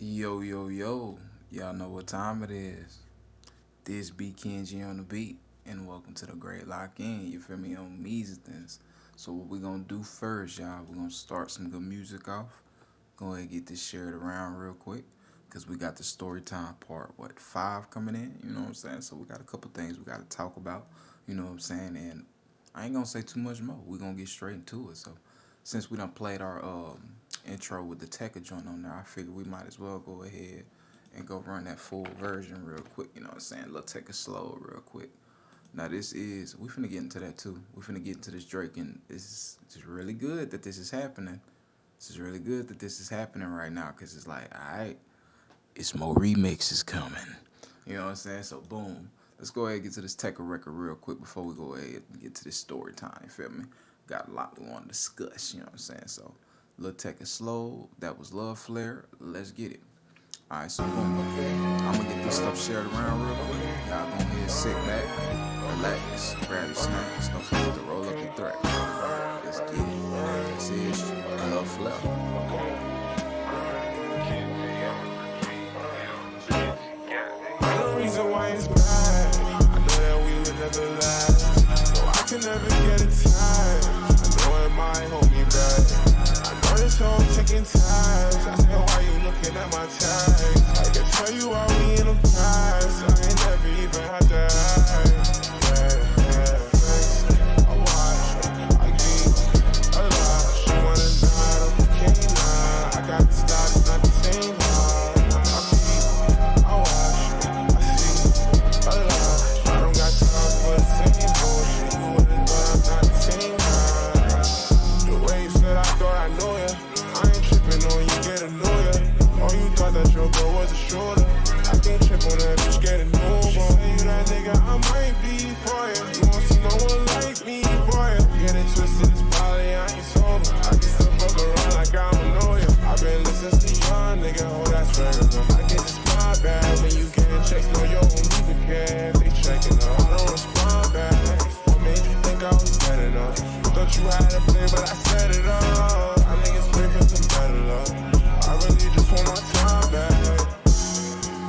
Yo, yo, yo. Y'all know what time it is. This be Kenji on the beat, and welcome to the Great Lock In. You feel me on Measons. So what we gonna do first, y'all? We're gonna start some good music off. Go ahead and get this shared around real quick, cause we got the story time part, 5 coming in. You know what I'm saying? So we got a couple things we gotta talk about. You know what I'm saying? And I ain't gonna say too much more. We're gonna get straight into it. So since we done played our intro with the Tekka joint on there, I figured we might as well go ahead and go run that full version real quick. You know what I'm saying? Let's take it slow real quick. Now we finna get into that too. We finna get into this Drake, and it's just really good that this is happening. This is really good that this is happening right now, cause it's like, alright, it's more remixes coming. You know what I'm saying? So boom. Let's go ahead and get to this Tekka record real quick before we go ahead and get to this story time. You feel me? Got a lot we want to discuss. You know what I'm saying? So, Lil Tekka slow. That was Love Flare. Let's get it. Alright, so boom. I'm gonna get this stuff shared around real quick. Y'all go ahead, sit back, relax, grab your snacks, don't forget to roll up your threat. Let's get it. This is Love Flare. Reason why it's bad. I know that we would never last. No, I can never get it tired. I know it might hold me back. I know this whole taking time. I said, why you looking at my tag? I can tell you why we in the past. I ain't never even had to hide. I watch, I give a lot. She wanna die, but can't lie. I got the style, it's not the same heart. That your girl was a shorter. I can't trip on that bitch, get a new one. She say you that nigga, I might be for you. You won't see no one like me for you. Get it twisted, it's probably I ain't sober. I can still fuck around like I'm a lawyer. I've been listening to young nigga, oh that's fair enough. I guess it's my bad when you getting checks, no you don't even care. If they checking up, I don't respond back. What made you think I was bad enough? Thought you had to play, but I set it up. I think it's pray for some better luck. I really just want my time back.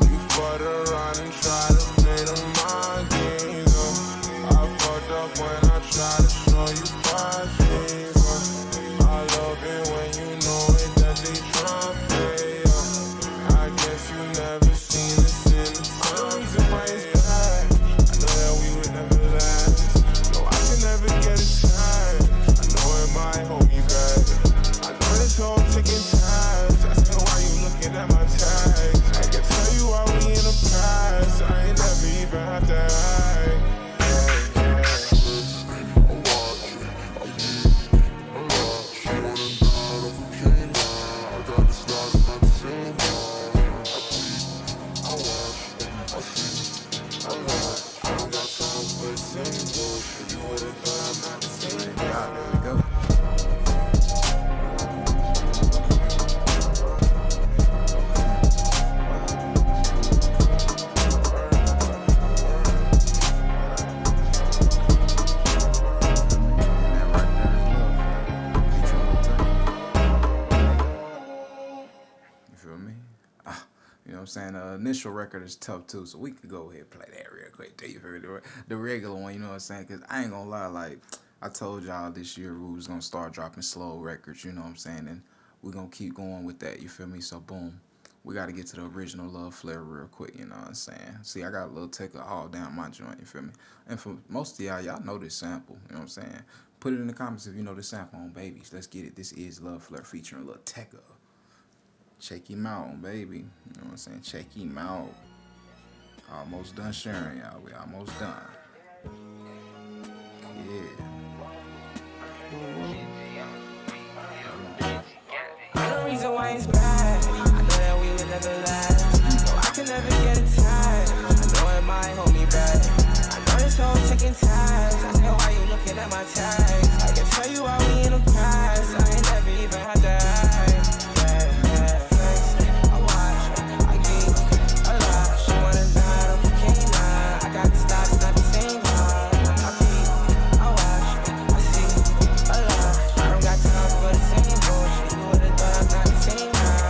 You fucked around and tried to play the mind games. I fucked up when I tried to show you my things. I love it when you know it that they try to play. I guess you never seen this in the time. The reason why it's bad. I know that we would never last. No, I can never get it tired. I know it might hold me back. I know this whole taking time. At my tag, I can tell you why we in the past. I ain't never even have to hide. Initial record is tough too, so we could go ahead and play that real quick. The regular one, you know what I'm saying? Because I ain't gonna lie, like I told y'all this year we was gonna start dropping slow records, you know what I'm saying? And we're gonna keep going with that, you feel me? So boom, we gotta get to the original Love Flare real quick, you know what I'm saying? See, I got a little Tekka all down my joint, you feel me? And for most of y'all know this sample, you know what I'm saying? Put it in the comments if you know this sample on Babies. Let's get it. This is Love Flare featuring Lil Tekka. Check him out, baby. You know what I'm saying? Check him out. Almost done sharing, y'all. We almost done. Yeah. The reason why it's bad. I know that we would never last. No, I can never get it tired. I know it might hold me back. I know this whole taking time. I said, why you looking at my tags? I can tell you why we in the past. I ain't never even had to hide. I don't got time for the same bullshit. You would've thought I'm not the same guy.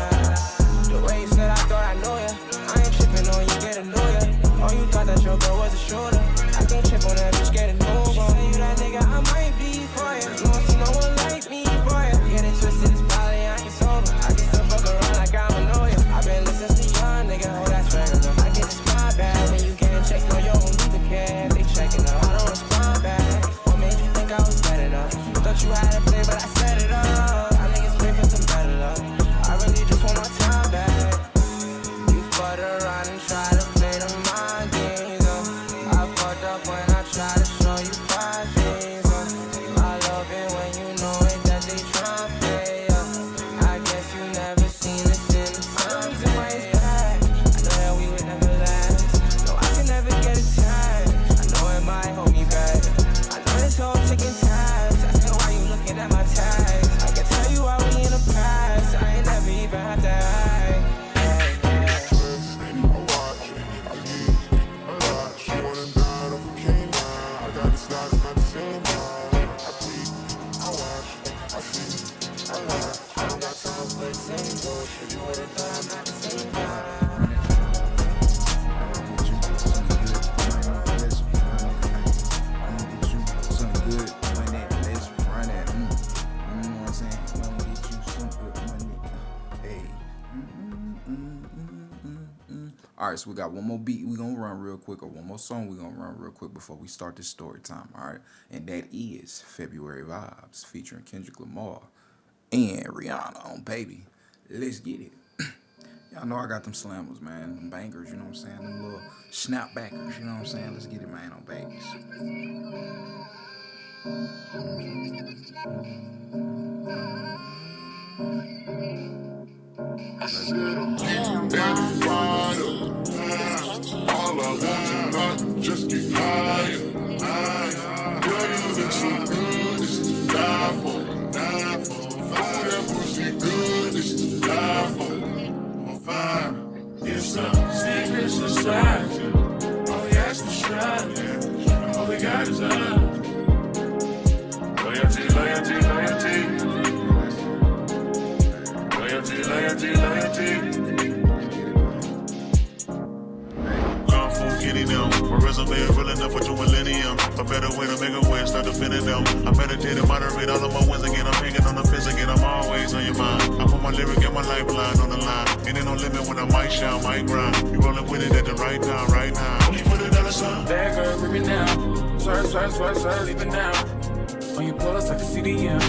All right, so we got one more beat we gonna run real quick, or one more song we gonna run real quick before we start this story time. All right, and that is February Vibes featuring Kendrick Lamar and Rihanna on Baby. Let's get it. Y'all know I got them slammers, man, them bangers. You know what I'm saying? Them little snapbackers. You know what I'm saying? Let's get it, man, on Babies. Let's go. All I want tonight, just get higher. Girl, you look so good, this is die for. Oh, that pussy good, this is die for. I'm fine. It's a secret society. All we ask is try. All we got is loyalty, loyalty, loyalty. Loyalty, loyalty, loyalty. Getting them. My resume is real enough for 2 millennium. A better way to make a way, start defending them. I meditate and moderate all of my wins again. I'm hanging on the fence again. I'm always on your mind. I put my lyric and my lifeline on the line. Ain't no limit when I might shine, might grind. You rolling with it at the right time, right now. Only for the dollar sign. Bad girl, bring it down. Swear, leave it now. On your pulse like a CDM.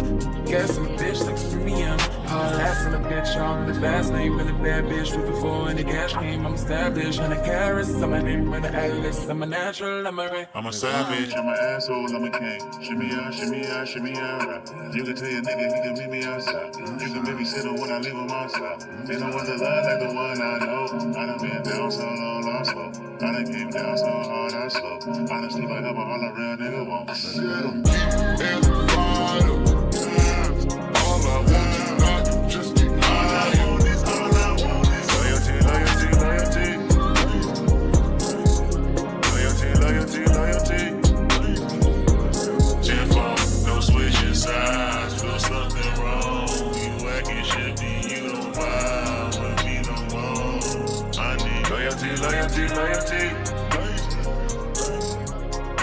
Gas in the bitch like a premium. Hard ass in the bitch, all in the fast lane. Really bad bitch with the 4 in the cash game. I'm established, 100 carats. I'm a name with the atlas. I'm a natural, I'm a ray. I'm a savage, I'm an asshole, I'm a king. Shimmy out, shimmy out, shimmy out. Right. You can tell your nigga he can meet me outside. You can babysit him when I leave him outside. Ain't no other love like the one I know. I done been down so long, lost slow. I done came down so hard, I slow. Honestly, like I'm all a real nigga won't. All I want tonight, just get high. All I want is loyalty, loyalty, loyalty. Loyalty, loyalty, loyalty. Tenfold, no switching sides, feel something wrong. You acting shifty, you don't vibe with me no more. I need loyalty, loyalty, loyalty.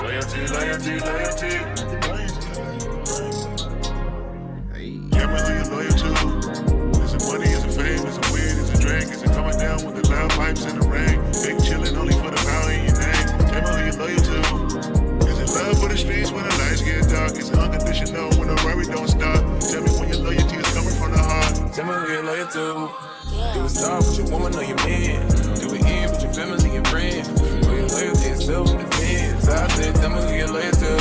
Loyalty, loyalty, loyalty. With the loud pipes in the rain, big chillin' only for the power in your name. Tell me who you loyal to. Is it love for the streets when the lights get dark? Is it unconditional when the worry don't stop? Tell me when your loyalty is coming from the heart. Tell me who you're loyal to. Do it start with your woman or your man. Do it end with your family and friends. Or your loyalty is self-defense. I said, tell me who you're loyal to.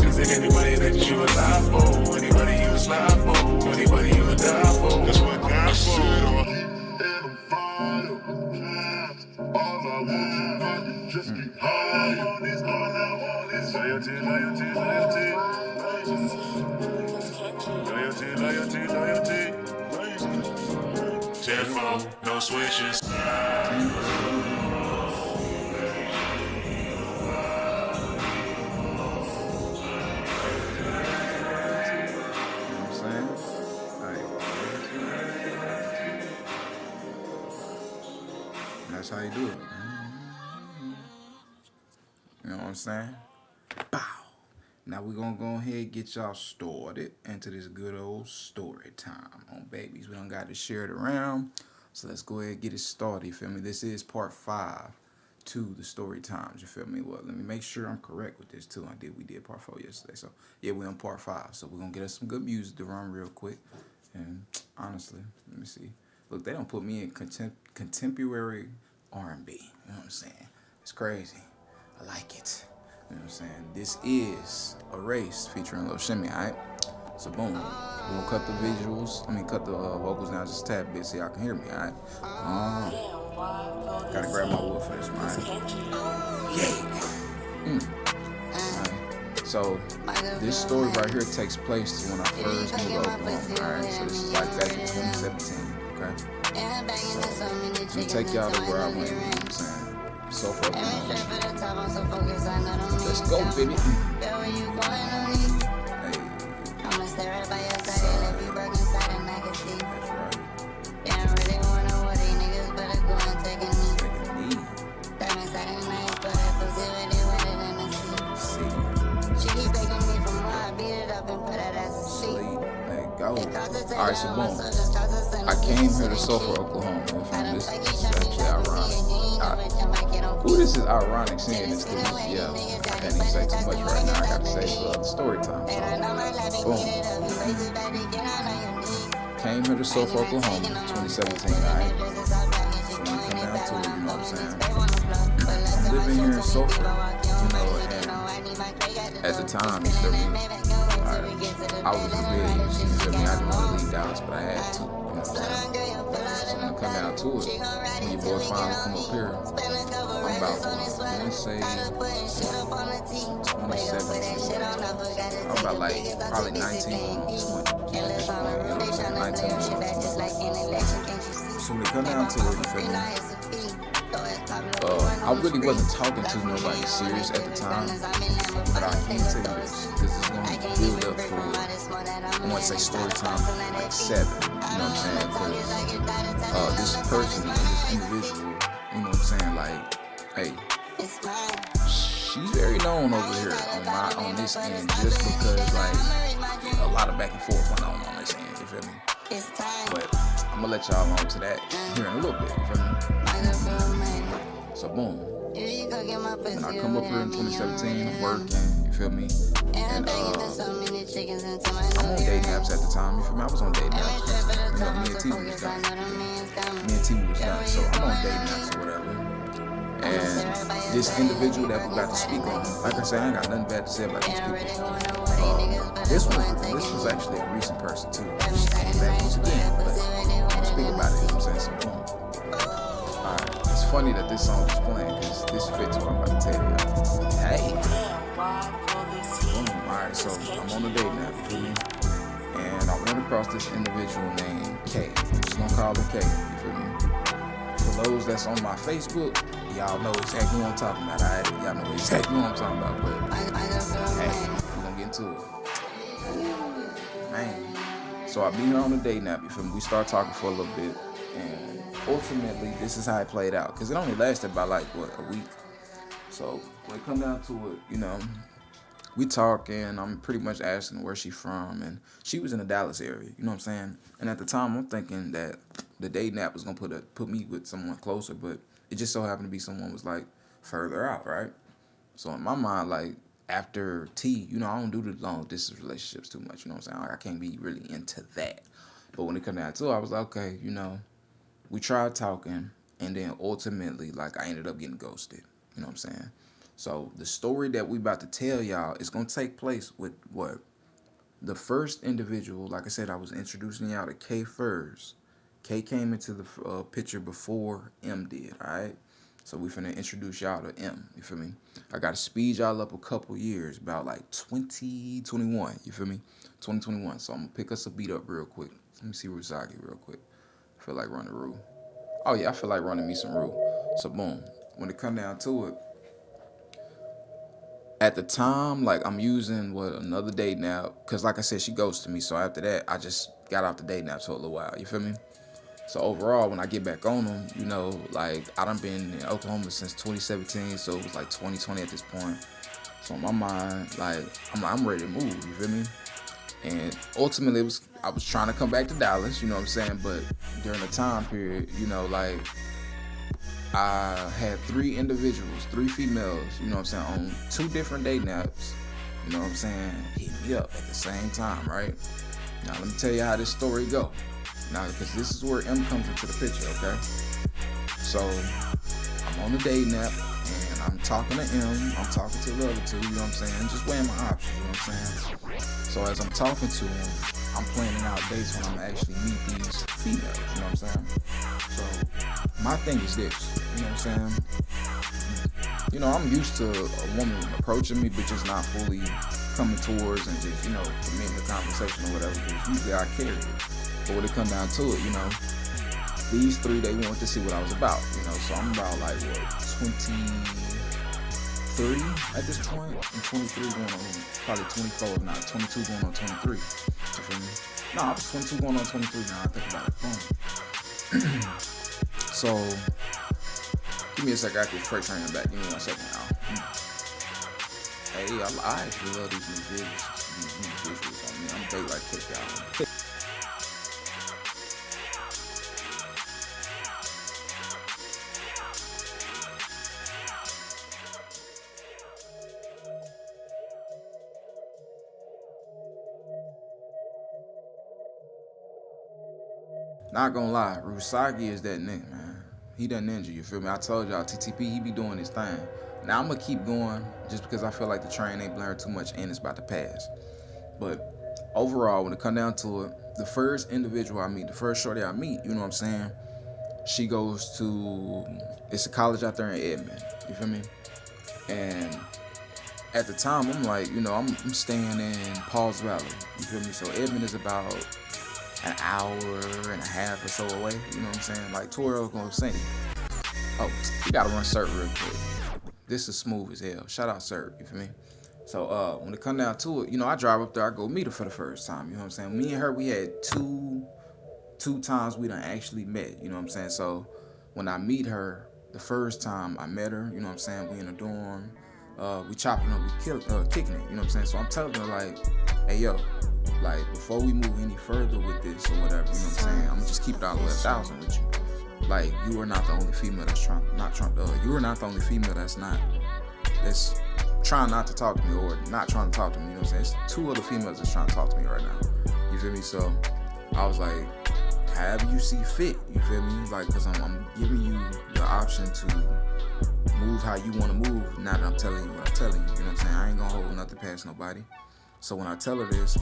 Is it anybody that you would die for? Anybody you would slide for? Anybody you would die for? That's what God for. All I want tonight, just get high. All I want is loyalty, loyalty, loyalty. Loyalty, loyalty, loyalty. Tenfold, no switches. That's how you do it. You know what I'm saying? Bow. Now we're going to go ahead and get y'all started into this good old story time on Babies. We done got to share it around. So let's go ahead and get it started, you feel me? This is part 5 to the story times, you feel me? Well, let me make sure I'm correct with this too. We did part 4 yesterday. So yeah, we're on part 5. So we're going to get us some good music to run real quick. And honestly, let me see. Look, they don't put me in contemporary R&B. You know what I'm saying? It's crazy. I like it. You know what I'm saying? This is a race featuring Lil Shimmy, alright? So boom. We're gonna cut the visuals. Cut the vocals down just a tad bit so y'all can hear me, alright? Gotta grab my wood for this one, alright? Yeah. So this story right here takes place when I first moved to Oklahoma, alright? So this is like back in 2017, okay? So let me take y'all to where I went, you know what I'm saying? So far. Let's go, baby. Alright, so boom. I came here to Sulphur, Oklahoma. This is actually ironic. Ooh, this is ironic seeing this because, yeah, I can't even say too much right now. I got to say story time. So, boom. Came here to Sulphur, Oklahoma, 2017, alright? So when you come down to it, you know what I'm saying? I'm living here in Sulphur, you know, and at the time, you feel me? I was rebellious, you feel me? I didn't want to leave Dallas, but I had to, you know what I'm saying? So when it come down to it, when your boy finally come up here, I'm about, I want to say, 2017. I'm about like probably 19 going on 20 at this point, you know what I'm saying? 19 going on 20. So when it come down to it, you feel me? I really wasn't talking to nobody serious at the time, but I can tell you this, because it's going to build up for, I want to say story time, like 7, you know what I'm saying? Because this person, this individual, you know what I'm saying, like, hey, she's very known over here on this end, just because, like, a lot of back and forth went on this end, you feel me? But I'm gonna let y'all know to that here in a little bit, you feel me? So boom, when I come up here in 2017, I'm working, you feel me? And I'm on dating apps at the time, you feel me? I was on dating apps, you know, me and TV was done. So I'm on dating apps or whatever. And this individual that we're about to speak on, like I said, I ain't got nothing bad to say about these people. This was actually a recent person too. Back once again, but I'll speak about it, you know what I'm saying? So boom. Alright, it's funny that this song is playing because this fits what I'm about to tell you. Hey. Boom. Alright, so I'm on a date now, you feel me? And I ran across this individual named K. I'm just gonna call her K, you feel me? For those that's on my Facebook, y'all know exactly what I'm talking about, alright? Y'all know exactly what I'm talking about, but hey, we're gonna get into it. Man. So I beat her on a date nap, you feel me? We start talking for a little bit, and ultimately, this is how it played out, because it only lasted about like, a week. So when it come down to it, you know, we talking, I'm pretty much asking where she from, and she was in the Dallas area, you know what I'm saying? And at the time, I'm thinking that the date nap was gonna put me with someone closer, but it just so happened to be someone was like further out, right? So in my mind, like, after T, you know, I don't do the long distance relationships too much, you know what I'm saying? Like, I can't be really into that. But when it come down to it, I was like, okay, you know, we tried talking, and then ultimately, like, I ended up getting ghosted, you know what I'm saying? So the story that we about to tell y'all is gonna take place with what? The first individual, like I said, I was introducing y'all to K first. K came into the picture before M did, alright? So we finna introduce y'all to M, you feel me? I gotta speed y'all up a couple years, about like 2021, you feel me? 2021. So I'm gonna pick us a beat up real quick. Let me see Ruzagi real quick. I feel like running Rue. Oh yeah, I feel like running me some Rue. So boom, when it come down to it, at the time, like, I'm using another date nap, because like I said, she ghosted me. So after that, I just got off the date nap for a little while, you feel me? So overall, when I get back on them, you know, like, I done been in Oklahoma since 2017, so it was like 2020 at this point. So in my mind, like, I'm ready to move, you feel me? And ultimately, I was trying to come back to Dallas, you know what I'm saying? But during the time period, you know, like, I had 3 individuals, 3 females, you know what I'm saying, on 2 different date naps, you know what I'm saying, hit me up at the same time, right? Now, let me tell you how this story go. Now, because this is where M comes into the picture, okay? So, I'm on the date nap, and I'm talking to M, I'm talking to the other 2, you know what I'm saying, just weighing my options, you know what I'm saying? So, as I'm talking to them, I'm planning out dates when I'm actually meet these females, you know what I'm saying? So, my thing is this, you know what I'm saying? You know, I'm used to a woman approaching me, but just not fully coming towards and just, you know, committing the conversation or whatever, because usually I carry it. But when it come down to it, you know, these 3, they wanted to see what I was about, you know, so I'm about like, 23 at this point, and 23 going on, probably 24, if not 22 going on 23, you feel me? No, I was 22 going on 23 now, I think about it, boom. So, give me a second, I got this freight train in the back, give me 1 second now. Hey, I actually love these new visuals on me, I'm big like kick y'all. not gonna lie, Rusagi is that nigga, man. He that ninja, you feel me? I told y'all, TTP, he be doing his thing. Now I'm gonna keep going just because I feel like the train ain't blurring too much and it's about to pass. But overall, when it come down to it, the first individual I meet, the first shorty I meet, you know what I'm saying? She goes to, it's a college out there in Edmond, you feel me? And at the time, I'm like, you know, I'm staying in Paul's Valley, you feel me? So Edmond is about an hour and a half or so away, you know what I'm saying? Like, Toro gonna sing. Oh, we gotta run Cert real quick. This is smooth as hell. Shout out Cert, you feel me? So when it come down to it, you know, I drive up there, I go meet her for the first time, you know what I'm saying? Me and her, we had two times we done actually met, you know what I'm saying? So when I meet her, the first time I met her, you know what I'm saying, we in a dorm, we chopping up, we kicking it, you know what I'm saying? So I'm telling her like, hey yo, like before we move any further with this or whatever, you know what I'm saying, I'm gonna just keep it all the way 1,000 with you. Like, you are not the only female that's you are not the only female that's trying not to talk to me or not trying to talk to me, you know what I'm saying? It's 2 other females that's trying to talk to me right now, you feel me? So I was like, however you see fit, you feel me? Like, cause I'm giving you the option to move how you want to move. Now that I'm telling you what I'm telling you, you know what I'm saying? I ain't gonna hold nothing past nobody. So when I tell her this,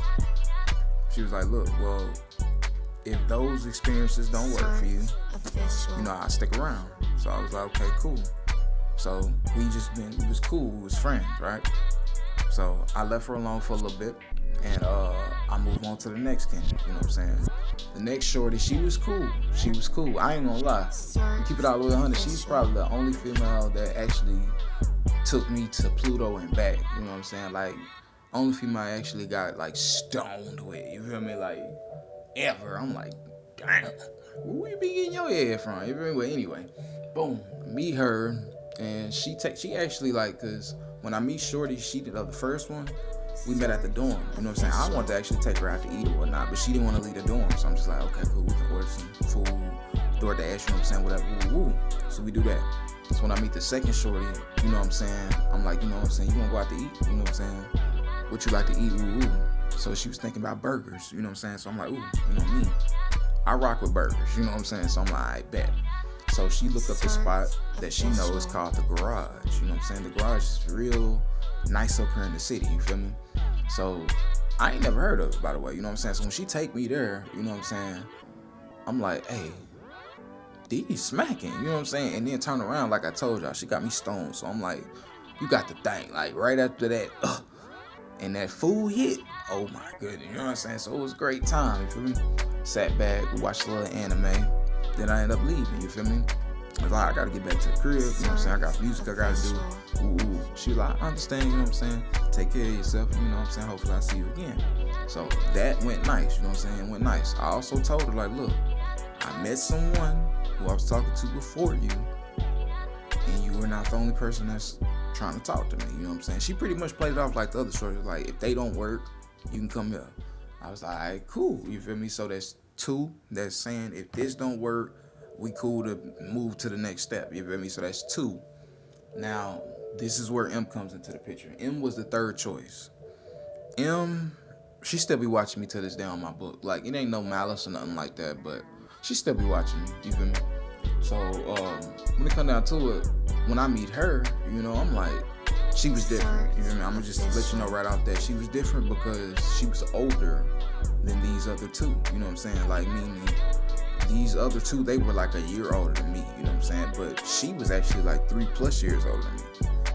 she was like, look, well, if those experiences don't work for you, you know, I'll stick around. So I was like, okay, cool. So we was cool, we was friends, right? So I left her alone for a little bit, and I moved on to the next Kenji, you know what I'm saying? The next shorty, she was cool. I ain't gonna lie. Keep it all the way 100. She's probably the only female that actually took me to Pluto and back, you know what I'm saying? Like, only female I actually got, like, stoned with, you feel me? Like, ever. I'm like, damn, where you be getting your head from? You feel me? But anyway, boom, meet her, and she actually, like, cause when I meet Shorty, she did the first one, we met at the dorm, you know what I'm saying? I wanted to actually take her out to eat or whatnot, but she didn't want to leave the dorm, so I'm just like, okay, cool, we can order some food, DoorDash, you know what I'm saying, whatever, woo. So we do that. So when I meet the second Shorty, you know what I'm saying, I'm like, you know what I'm saying, you want to go out to eat, you know what I'm saying, what you like to eat, woo. So she was thinking about burgers, you know what I'm saying, so I'm like, ooh, you know me, I rock with burgers, you know what I'm saying, so I'm like, I bet. So she looked up the spot that she knows called the Garage, you know what I'm saying, the Garage is real nice up here in the city, you feel me? So I ain't never heard of it, by the way, you know what I'm saying? So when she take me there, you know what I'm saying, I'm like, hey, these smacking, you know what I'm saying? And then turn around, like I told y'all, she got me stoned. So I'm like, you got the thing. Like right after that, and that food hit, oh my goodness, you know what I'm saying? So it was a great time, you feel me? Sat back, we watched a little anime, then I ended up leaving, you feel me? I was like, I gotta get back to the crib, you know what I'm saying? I got music I gotta do. Ooh. She was like, I understand, you know what I'm saying? Take care of yourself, you know what I'm saying? Hopefully I see you again. So that went nice, you know what I'm saying? It went nice. I also told her, like, look, I met someone who I was talking to before you, and you were not the only person that's trying to talk to me, you know what I'm saying? She pretty much played it off like the other shorties, like, if they don't work, you can come here. I was like, all right, cool, you feel me? So that's 2 that's saying if this don't work, we cool to move to the next step, you feel me? So that's 2. Now, this is where M comes into the picture. M was the third choice. M, she still be watching me to this day on my book. Like, it ain't no malice or nothing like that, but she still be watching me, you feel me? So, when it come down to it, when I meet her, you know, I'm like, she was different, you feel me? I'm gonna just let you know right off that she was different because she was older than these other 2, you know what I'm saying? Like, meaning these other 2, they were like a year older than me, you know what I'm saying? But she was actually like 3+ years older than me.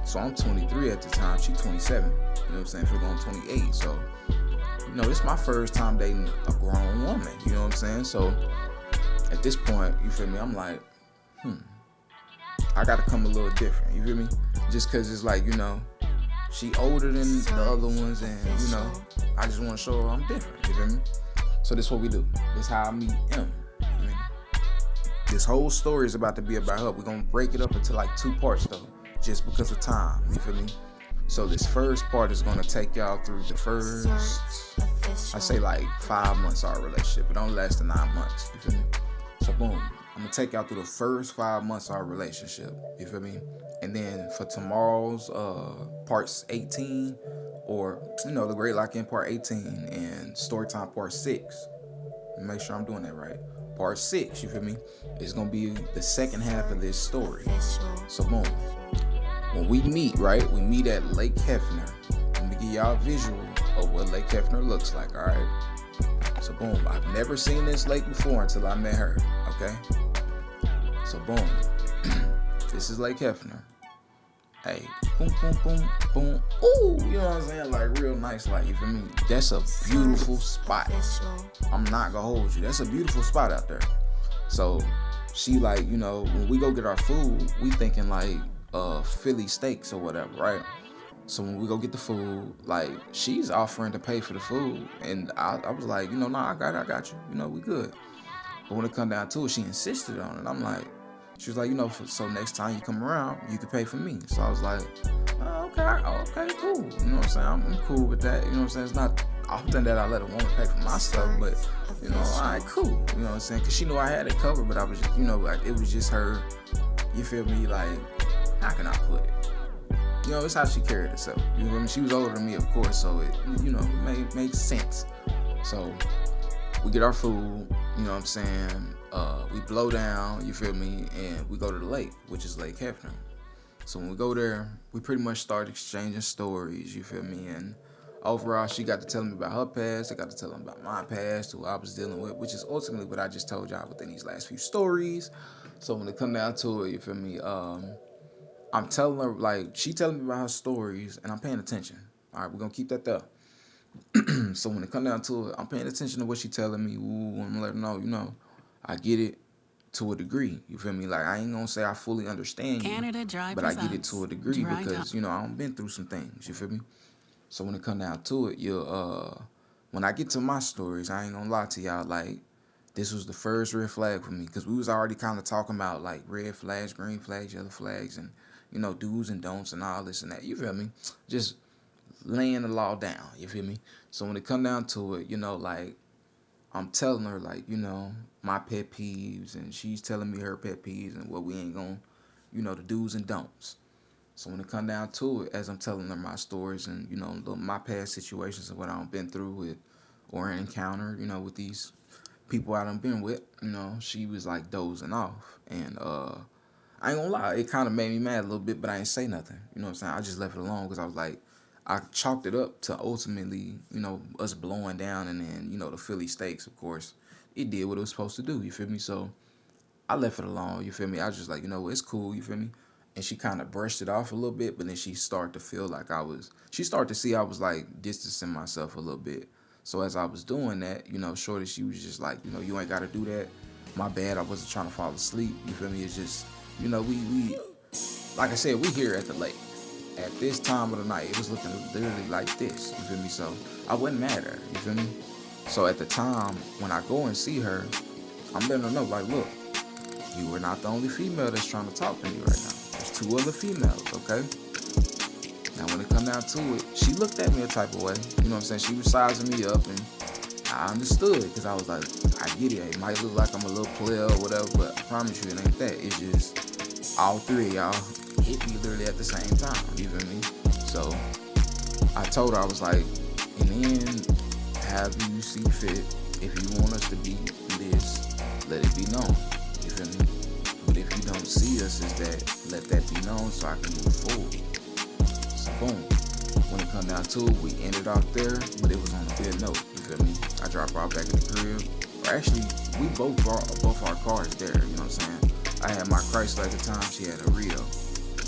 So I'm 23 at the time, she 27, you know what I'm saying? If we're going 28, so, you know, this is my first time dating a grown woman, you know what I'm saying? So at this point, you feel me? I'm like, I gotta come a little different, you feel me? Just cause it's like, you know, she older than the other ones, and, you know, I just wanna show her I'm different, you feel me? So this is what we do. This is how I meet M. This whole story is about to be about her. We're gonna break it up into like 2 parts though, just because of time, you feel me? So this first part is gonna take y'all through the first, I say like 5 months of our relationship. It only lasted 9 months, you feel me? So boom, I'm gonna take y'all through the first 5 months of our relationship, you feel me? And then for tomorrow's parts 18, or, you know, the Great Lock In part 18 and Storytime part 6, make sure I'm doing that right. part 6, you feel me? It's gonna be the second half of this story. So boom, when we meet, right? We meet at Lake Hefner. Let me give y'all a visual of what Lake Hefner looks like, all right? So boom, I've never seen this lake before until I met her, okay? So boom, this is Lake Hefner. Hey, boom, boom, boom, boom. Ooh, you know what I'm saying? Like real nice light, you feel me? That's a beautiful spot. I'm not gonna hold you. That's a beautiful spot out there. So she like, you know, when we go get our food, we thinking like Philly steaks or whatever, right? So when we go get the food, like she's offering to pay for the food, and I was like, you know, nah, I got you. You know, we good. But when it come down to it, she insisted on it. I'm like, she was like, you know, so next time you come around, you can pay for me. So I was like, okay, cool. You know what I'm saying? I'm cool with that. You know what I'm saying? It's not often that I let a woman pay for my stuff, but you know, all right, cool. You know what I'm saying? Cause she knew I had it covered, but I was just, you know, like it was just her. You feel me? Like, how can I put it? You know, it's how she carried herself. You know what I mean? She was older than me, of course, so it, you know, it made sense. So we get our food, you know what I'm saying? We blow down, you feel me? And we go to the lake, which is Lake Hefner. So when we go there, we pretty much start exchanging stories, you feel me? And overall, she got to tell me about her past. I got to tell them about my past, who I was dealing with, which is ultimately what I just told y'all within these last few stories. So when it come down to it, you feel me? I'm telling her, like, she telling me about her stories, and I'm paying attention. All right, we're going to keep that there. So when it come down to it, I'm paying attention to what she telling me. Ooh, I'm letting her know, you know, I get it to a degree. You feel me? Like, I ain't going to say I fully understand you, but I get it to a degree because, you know, I've been through some things. You feel me? So when it come down to it, when I get to my stories, I ain't going to lie to y'all, like, this was the first red flag for me because we was already kind of talking about, like, red flags, green flags, yellow flags, and, you know, do's and don'ts and all this and that. You feel me? Just laying the law down. You feel me? So when it come down to it, you know, like, I'm telling her, like, you know, my pet peeves, and she's telling me her pet peeves and what we ain't gonna, you know, the do's and don'ts. So when it come down to it, as I'm telling her my stories and, you know, my past situations and what I've been through with or encounter, you know, with these people I done been with, you know, she was like dozing off. And I ain't gonna lie, it kind of made me mad a little bit, but I ain't say nothing. You know what I'm saying? I just left it alone because I was like, I chalked it up to ultimately, you know, us blowing down, and then, you know, the Philly steaks, of course, it did what it was supposed to do, you feel me? So I left it alone, you feel me? I was just like, you know, it's cool, you feel me? And she kind of brushed it off a little bit, but then she started to feel like she started to see I was like distancing myself a little bit. So as I was doing that, you know, shorty, she was just like, you know, you ain't got to do that. My bad, I wasn't trying to fall asleep, you feel me? It's just, you know, we like I said, we here at the lake. At this time of the night, it was looking literally like this, you feel me? So I wasn't mad at her, you feel me? So at the time, when I go and see her, I'm letting her know, like, look, you are not the only female that's trying to talk to me right now. There's 2 other females, okay? Now, when it come down to it, she looked at me a type of way, you know what I'm saying? She was sizing me up, and I understood, because I was like, I get it. It might look like I'm a little player or whatever, but I promise you it ain't that. It's just all 3 of y'all hit me literally at the same time, you feel me? So I told her, I was like, in the end, have you see fit. If you want us to be this, let it be known, you feel me? But if you don't see us as that, let that be known so I can move forward. So boom, when it come down to it, we ended off there, but it was on a good note, you feel me? I dropped her off back in the crib. Or actually, we both brought both our cars there, you know what I'm saying? I had my Chrysler at the time, she had a Rio.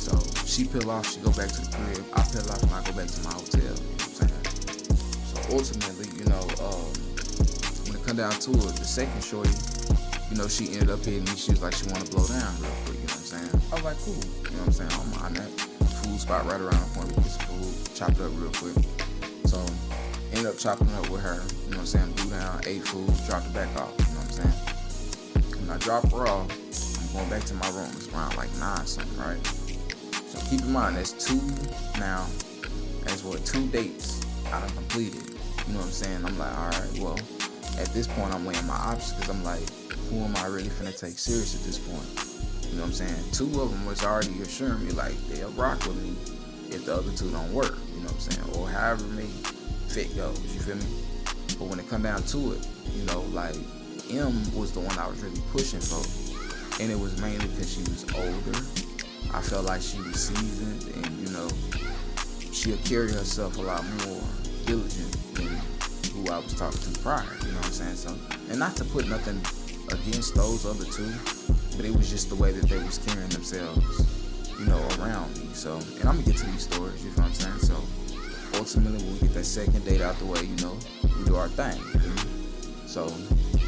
So she peel off, she go back to the crib, I peel off and I go back to my hotel, you know what I'm saying? So ultimately, you know, when it come down to it, the second shorty, you know, she ended up hitting me. She was like, she want to blow down real quick, you know what I'm saying? I was like, cool, you know what I'm saying? I don't mind that. Food spot right around the corner, we get some food, chopped it up real quick. So ended up chopping it up with her, you know what I'm saying? Blew down, ate food, dropped it back off, you know what I'm saying? When I drop her off, I'm going back to my room. It's around like 9 something, right? So keep in mind, that's 2 now. That's what 2 dates I done completed. You know what I'm saying? I'm like, all right, well, at this point, I'm weighing my options because I'm like, who am I really finna take serious at this point? You know what I'm saying? 2 of them was already assuring me like they'll rock with me if the other 2 don't work. You know what I'm saying? Or however me fit goes. You feel me? But when it come down to it, you know, like M was the one I was really pushing for. And it was mainly because she was older. I felt like she was seasoned and, you know, she'll carry herself a lot more diligent than who I was talking to prior, you know what I'm saying? So, and not to put nothing against those other two, but it was just the way that they was carrying themselves, you know, around me. So, and I'm gonna get to these stories, you know what I'm saying? So, ultimately, when we get that second date out the way, you know, we do our thing, you feel me? So,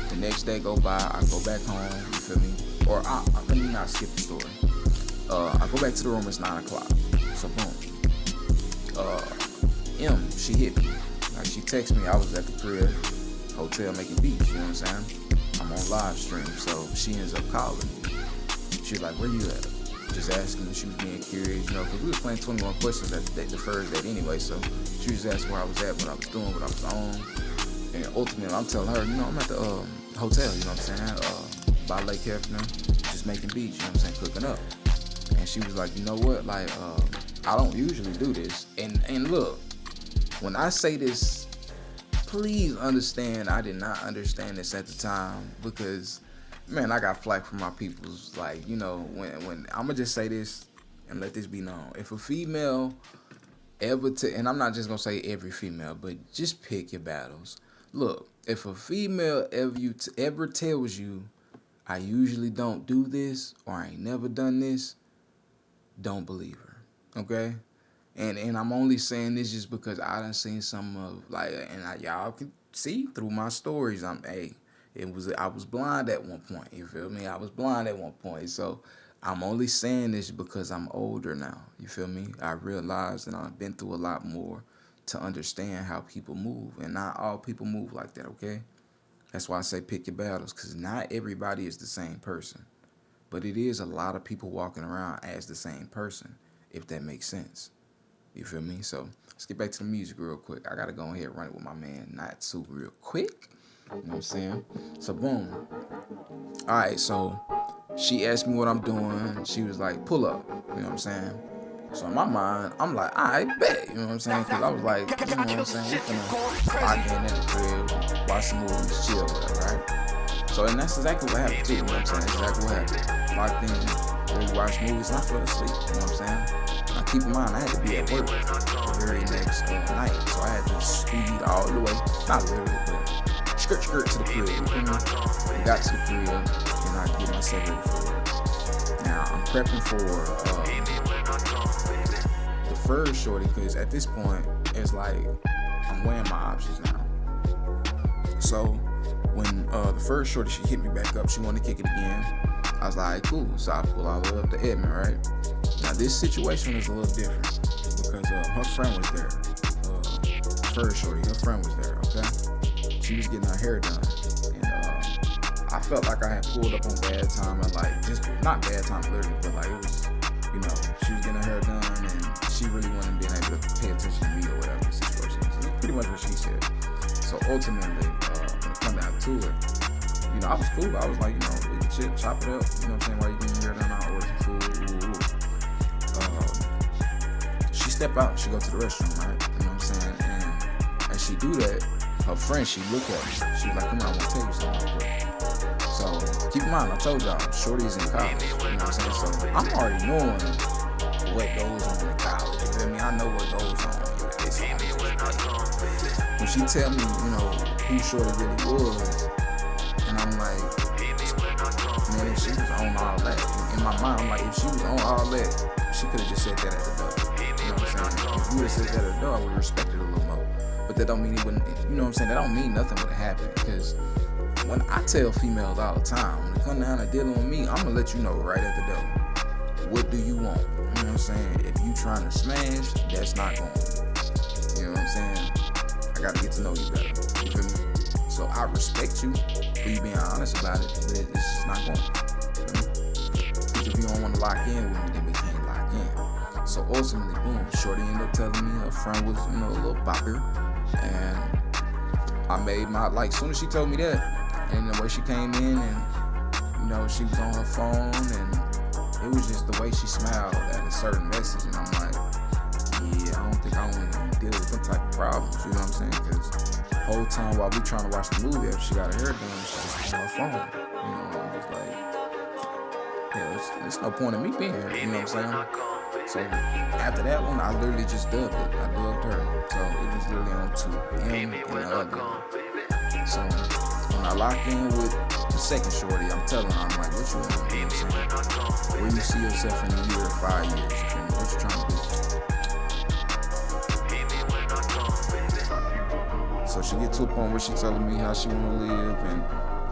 the next day go by, I go back home, you feel me? Or, let me not skip the story. I go back to the room, it's 9 o'clock. So, boom. M, she hit me. Like, she texted me, I was at the crib, hotel making beats, you know what I'm saying? I'm on live stream, so she ends up calling me. She was like, where you at? Just asking me, she was being curious, you know, because we was playing 21 questions at the first date anyway, so she was asking where I was at, what I was doing, what I was on. And ultimately, I'm telling her, you know, I'm at the hotel, you know what I'm saying? By Lake Hefner, just making beats, you know what I'm saying, cooking up. And she was like, you know what, like, I don't usually do this. And look, when I say this, please understand I did not understand this at the time because, man, I got flack from my peoples. Like, you know, when I'm gonna just say this and let this be known. If a female ever, and I'm not just gonna say every female, but just pick your battles. Look, if a female ever tells you, I usually don't do this or I ain't never done this, don't believe her, okay? And I'm only saying this just because I done seen some of, like, and y'all can see through my stories, I was blind at one point, you feel me? I was blind at one point, so I'm only saying this because I'm older now, you feel me? I realized that I've been through a lot more to understand how people move, and not all people move like that, okay? That's why I say pick your battles, because not everybody is the same person. But it is a lot of people walking around as the same person, if that makes sense. You feel me? So let's get back to the music real quick. I got to go ahead and run it with my man, Not Too real quick. You know what I'm saying? So boom. All right, so she asked me what I'm doing. She was like, pull up. You know what I'm saying? So in my mind, I'm like, I bet. You know what I'm saying? Because I was like, you know what I'm saying? We're finna lock in at the crib, watch some movies, chill, right? So, and that's exactly what happened too. You know what I'm saying? That's exactly what happened. Locked in, really watched movies, and I fell asleep. You know what I'm saying? Now keep in mind, I had to be at work the very next night. So I had to speed all the way, not literally, but skirt to the crib. You feel me? I got to the crib, and I get myself ready for it. Now, I'm prepping for the first shorty, because at this point, it's like, I'm weighing my options now. So, when the first shorty, she hit me back up, she wanted to kick it again. I was like, cool. So I pull all the way up to Edmond, right? Now, this situation is a little different because her friend was there. First shorty, her friend was there, okay? She was getting her hair done. And I felt like I had pulled up on bad time, and like, just not bad time literally, but like it was, you know, she was getting her hair done and she really wasn't being able to pay attention to me or whatever the situation is. That's pretty much what she said. So ultimately, when it come down to it, you know, I was cool. I was like, you know, we can chop it up, you know what I'm saying, while you getting your hair done, I'll order some food. She step out, she go to the restroom, right? You know what I'm saying? And as she do that, her friend, she look at me. She was like, come on, I want to tell you something real quick. So keep in mind, I told y'all, shorty's in college, you know what I'm saying? So I'm already knowing what goes on in college, you feel me? I know what goes on. When she tell me, you know, who shorty really was, and I'm like, man, if she was on all that, in my mind, I'm like, if she was on all that, she could have just said that at the door. You know what I'm saying? If you would have said that at the door, I would have respected it a little more. But that don't mean it wouldn't, you know what I'm saying? That don't mean nothing would have happened. Because when I tell females all the time, when it come down to dealing with me, I'm going to let you know right at the door. What do you want? You know what I'm saying? If you trying to smash, that's not going to. You know what I'm saying? I got to get to know you better. You feel me? So I respect you for you being honest about it, but it's just not going to. Because if you don't want to lock in with me, then we can't lock in. So ultimately, boom, shorty ended up telling me her friend was, you know, a little bopper. And I made my, like, as soon as she told me that, and the way she came in and, you know, she was on her phone, and it was just the way she smiled at a certain message. And I'm like, yeah, I don't think I want to deal with them type of problems, you know what I'm saying? Because whole time while we trying to watch the movie, after she got her hair done, she just on her phone. You know, I'm just like, yeah, there's no point in me being here. You know what I'm saying? So after that one, I literally just dubbed it. I dubbed her. So it was literally on to M and the other. So when I lock in with the second shorty, I'm telling her, I'm like, what you want? You know what I'm saying? Where you see yourself in a year or 5 years? You feel me? What you trying to do? So she get to a point where she telling me how she want to live and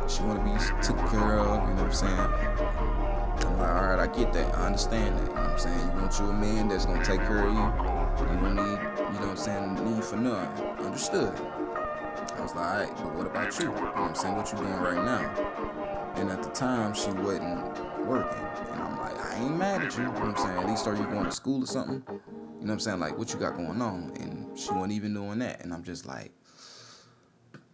she want to be taken care of, you know what I'm saying? I'm like, all right, I get that. I understand that, you know what I'm saying? You want you a man that's going to take care of you. You don't need, you know what I'm saying, need for none. Understood. I was like, all right, but what about you? You know what I'm saying? What you doing right now? And at the time, she wasn't working. And I'm like, I ain't mad at you, you know what I'm saying? At least are you going to school or something? You know what I'm saying? Like, what you got going on? And she wasn't even doing that. And I'm just like,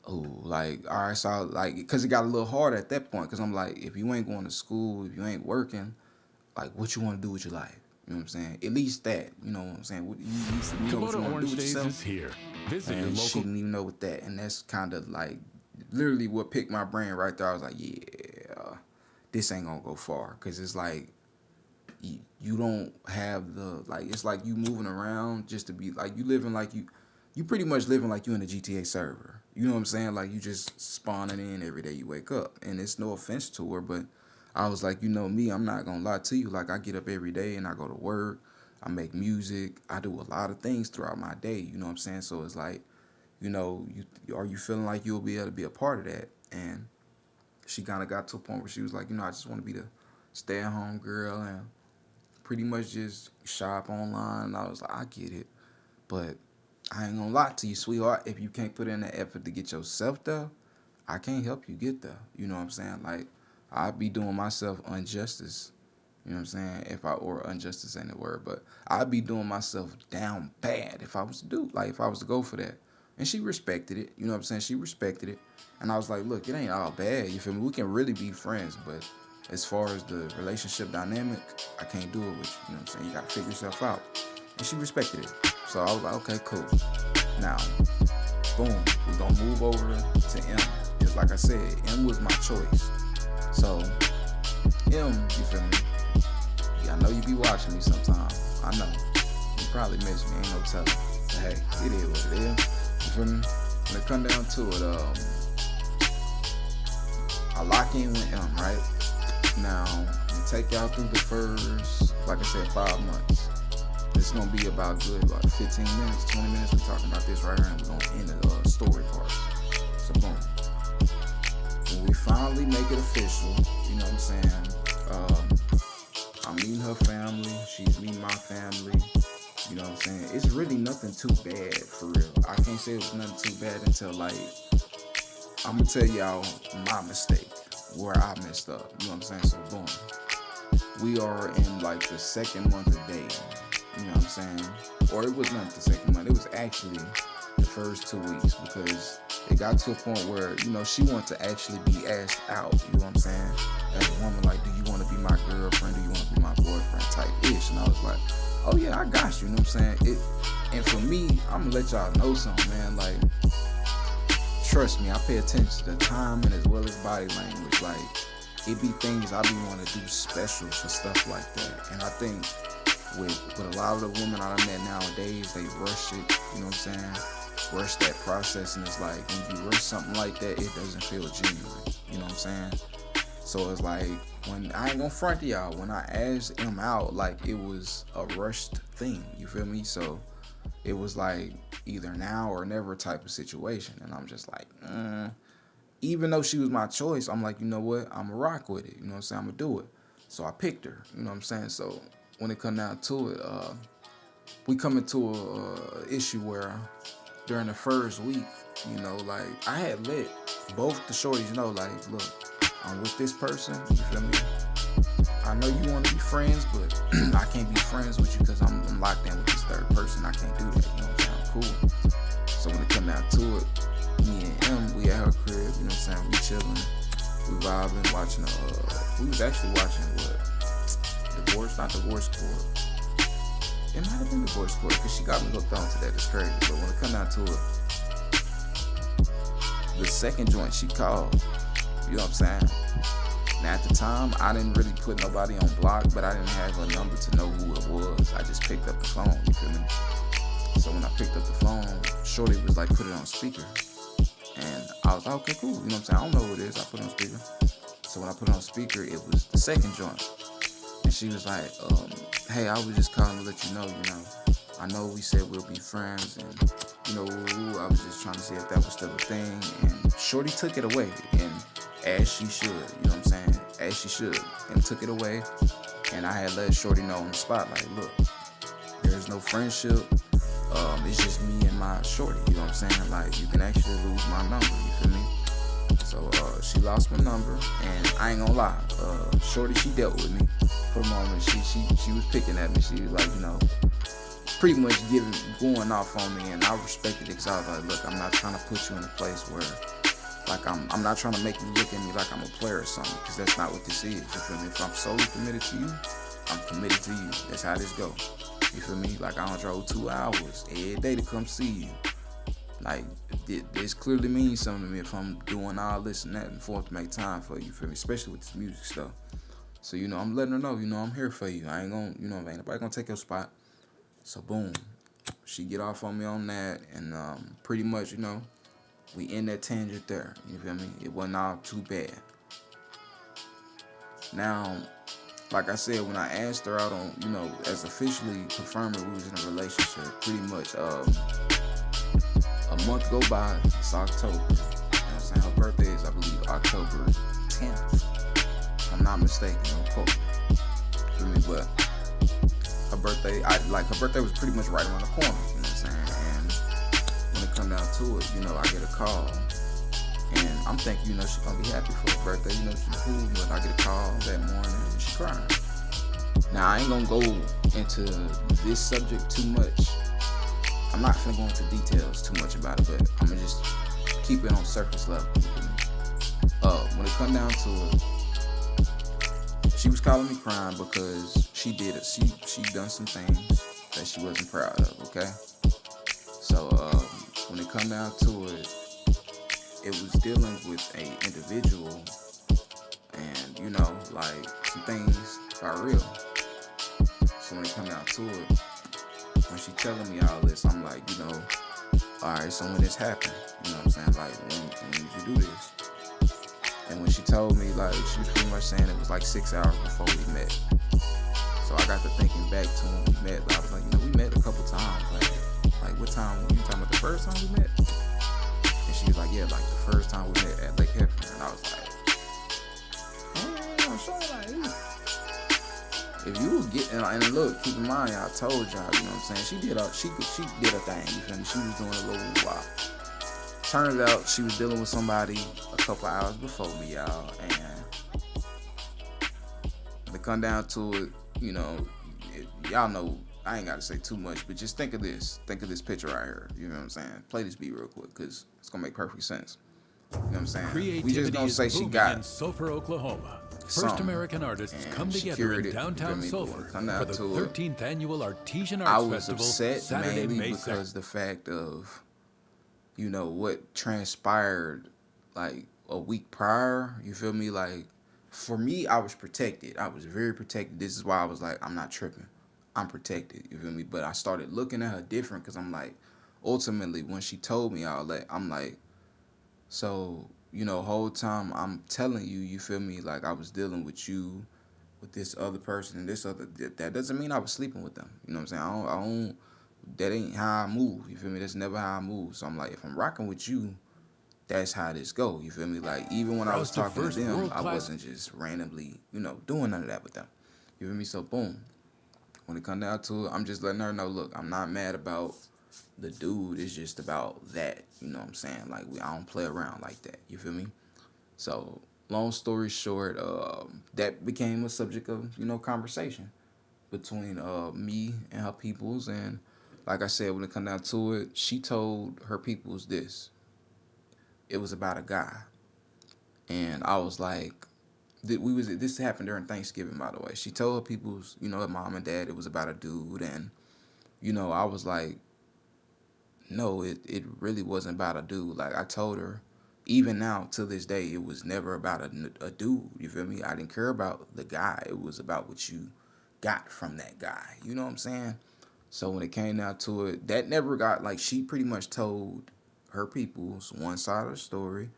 oh, like, all right, so, like, because it got a little hard at that point, because I'm like, if you ain't going to school, if you ain't working, like, what you want to do with your life? You know what I'm saying? At least that, you know what I'm saying? You know what you want to do with yourself? Here. Visit and your local. She didn't even know what that, and that's kind of, like, literally what picked my brain right there. I was like, yeah, this ain't going to go far, because it's like, you don't have the, like, it's like you moving around just to be, like, you living like you pretty much living like you in a GTA server. You know what I'm saying? Like, you just spawning in every day you wake up. And it's no offense to her, but I was like, you know me, I'm not going to lie to you. Like, I get up every day and I go to work. I make music. I do a lot of things throughout my day. You know what I'm saying? So it's like, you know, are you feeling like you'll be able to be a part of that? And she kind of got to a point where she was like, you know, I just want to be the stay-at-home girl and pretty much just shop online. And I was like, I get it. But I ain't gonna lie to you, sweetheart. If you can't put in the effort to get yourself there, I can't help you get there. You know what I'm saying? Like, I'd be doing myself injustice. You know what I'm saying? Or injustice ain't the word, but I'd be doing myself down bad if I was to go for that. And she respected it. You know what I'm saying? She respected it. And I was like, look, it ain't all bad. You feel me? We can really be friends, but as far as the relationship dynamic, I can't do it with you. You know what I'm saying? You gotta figure yourself out. And she respected it. So I was like, okay, cool. Now, boom, we're gonna move over to M. Because like I said, M was my choice. So, M, you feel me? Yeah, I know you be watching me sometime. I know. You probably miss me, ain't no telling. But hey, it is what it is. You feel me? When it come down to it, I lock in with M, right? Now, we take y'all through the first, like I said, 5 months. It's gonna be about good, about 15 minutes, 20 minutes. We're talking about this right here, and we're gonna end the story part. So boom. When we finally make it official, you know what I'm saying? I'm meeting her family. She's meeting my family. You know what I'm saying? It's really nothing too bad, for real. I can't say it was nothing too bad until, like, I'm gonna tell y'all my mistake, where I messed up. You know what I'm saying? So boom. We are in, like, the second month of dating. You know what I'm saying? Or it was not the second month. It was actually the first 2 weeks, because it got to a point where, you know, she wanted to actually be asked out. You know what I'm saying? As a woman, like, do you want to be my girlfriend? Do you want to be my boyfriend? Type ish. And I was like, oh yeah, I got you. You know what I'm saying? And for me, I'm gonna let y'all know something, man. Like, trust me, I pay attention to timing as well as body language. Like, it be things I be wanting to do special for stuff like that. And I think with a lot of the women I met nowadays, they rush it, you know what I'm saying? Rush that process, and it's like, when you rush something like that, it doesn't feel genuine, you know what I'm saying? So it's like, when I ain't gonna front to y'all, when I asked him out, like, it was a rushed thing, you feel me? So it was like either now or never type of situation, and I'm just like, even though she was my choice, I'm like, you know what, I'm gonna rock with it, you know what I'm saying? I'm gonna do it. So I picked her, you know what I'm saying? So when it come down to it, we come into a issue where during the first week, you know, like, I had let both the shorties know, like, look, I'm with this person, you feel me? I know you want to be friends, but I can't be friends with you because I'm locked in with this third person. I can't do that, you know what I'm saying? I'm cool. So when it come down to it, me and him, we at her crib, you know what I'm saying? We chilling, we vibing, watching we was actually watching not Divorce Court. It might have been Divorce Court, because she got me hooked on to that. It's crazy. But when it come down to it, the second joint she called. You know what I'm saying? Now at the time, I didn't really put nobody on block, but I didn't have a number to know who it was. I just picked up the phone, you feel me? So when I picked up the phone, Shorty was like, put it on speaker. And I was like, okay, cool. You know what I'm saying? I don't know who it is. I put it on speaker. So when I put it on speaker, it was the second joint. And she was like, hey, I was just calling to let you know, I know we said we'll be friends, and, I was just trying to see if that was still a thing. And Shorty took it away, and as she should, you know what I'm saying? As she should, and took it away. And I had let Shorty know on the spot, like, look, there's no friendship. It's just me and my Shorty, you know what I'm saying? Like, you can actually lose my number, you feel me? So she lost my number, and I ain't gonna lie, Shorty, she dealt with me for the moment. She was picking at me. She was like, pretty much going off on me, and I respected it because I was like, look, I'm not trying to put you in a place where, like, I'm not trying to make you look at me like I'm a player or something, because that's not what this is, you feel me? If I'm solely committed to you, I'm committed to you. That's how this go, you feel me? Like, I don't drove 2 hours every day to come see you. Like, this clearly means something to me if I'm doing all this and that and forth to make time for you, feel me? Especially with this music stuff. So, I'm letting her know, I'm here for you. I ain't gonna, ain't nobody gonna take your spot. So, boom. She get off on me on that, and pretty much, we end that tangent there. You feel me? It wasn't all too bad. Now, like I said, when I asked her out on, as officially confirming we was in a relationship, pretty much, a month go by, it's October. You know what I'm saying? Her birthday is, I believe, October 10th. If I'm not mistaken, don't quote me. Feel me? But her birthday, her birthday was pretty much right around the corner. You know what I'm saying? And when it come down to it, I get a call. And I'm thinking, she's gonna be happy for her birthday. She's cool. But I get a call that morning and she crying. Now, I ain't gonna go into this subject too much. I'm not gonna go into details too much about it, but I'm gonna just keep it on surface level. When it come down to it, she was calling me crying because she done some things that she wasn't proud of. Okay, so when it come down to it, it was dealing with a individual, and like some things are real. So when it come down to it, when she telling me all this, I'm like, alright, so when this happened, you know what I'm saying? Like, when did you do this? And when she told me, like, she was pretty much saying it was like 6 hours before we met. So I got to thinking back to when we met. I was like, we met a couple times. Like what time? You talking about the first time we met? And she was like, yeah, like the first time we met at Lake Hefner. And I was like, I'm sure, like, if you was getting, and look, keep in mind, I told y'all, you know what I'm saying? She did her thing, you feel me? She was doing a little while. Turns out she was dealing with somebody a couple hours before me, y'all, and to come down to it, y'all know, I ain't gotta say too much, but just think of this picture right here, you know what I'm saying? Play this beat real quick, cause it's gonna make perfect sense. You know what I'm saying? We just gonna say she got in Sulphur, Oklahoma. First something, American artists come she together in cured it, downtown you feel me? Sulphur Come down for the to it. 13th annual Artesian I Arts was Festival, upset Saturday, mainly May because 2nd. the fact of, what transpired like a week prior, you feel me? Like, for me, I was protected. I was very protected. This is why I was like, I'm not tripping. I'm protected, you feel me? But I started looking at her different because I'm like, ultimately, when she told me all that, I'm like, so, whole time I'm telling you, you feel me? Like, I was dealing with you, with this other person and this other, that doesn't mean I was sleeping with them. You know what I'm saying? I don't, that ain't how I move. You feel me? That's never how I move. So I'm like, if I'm rocking with you, that's how this go. You feel me? Like, even when I was talking to them, I wasn't just randomly, doing none of that with them. You feel me? So boom. When it come down to it, I'm just letting her know, look, I'm not mad about the dude. It's just about that. You know what I'm saying? Like, I don't play around like that. You feel me? So, long story short, that became a subject of, conversation between me and her peoples. And like I said, when it come down to it, she told her peoples this. It was about a guy. And I was like, this happened during Thanksgiving, by the way. She told her peoples, her mom and dad, it was about a dude. And, I was like, no, it really wasn't about a dude. Like, I told her, even now to this day, it was never about a dude. You feel me? I didn't care about the guy. It was about what you got from that guy. You know what I'm saying? So when it came down to it, that never got, like, she pretty much told her people's one side of the story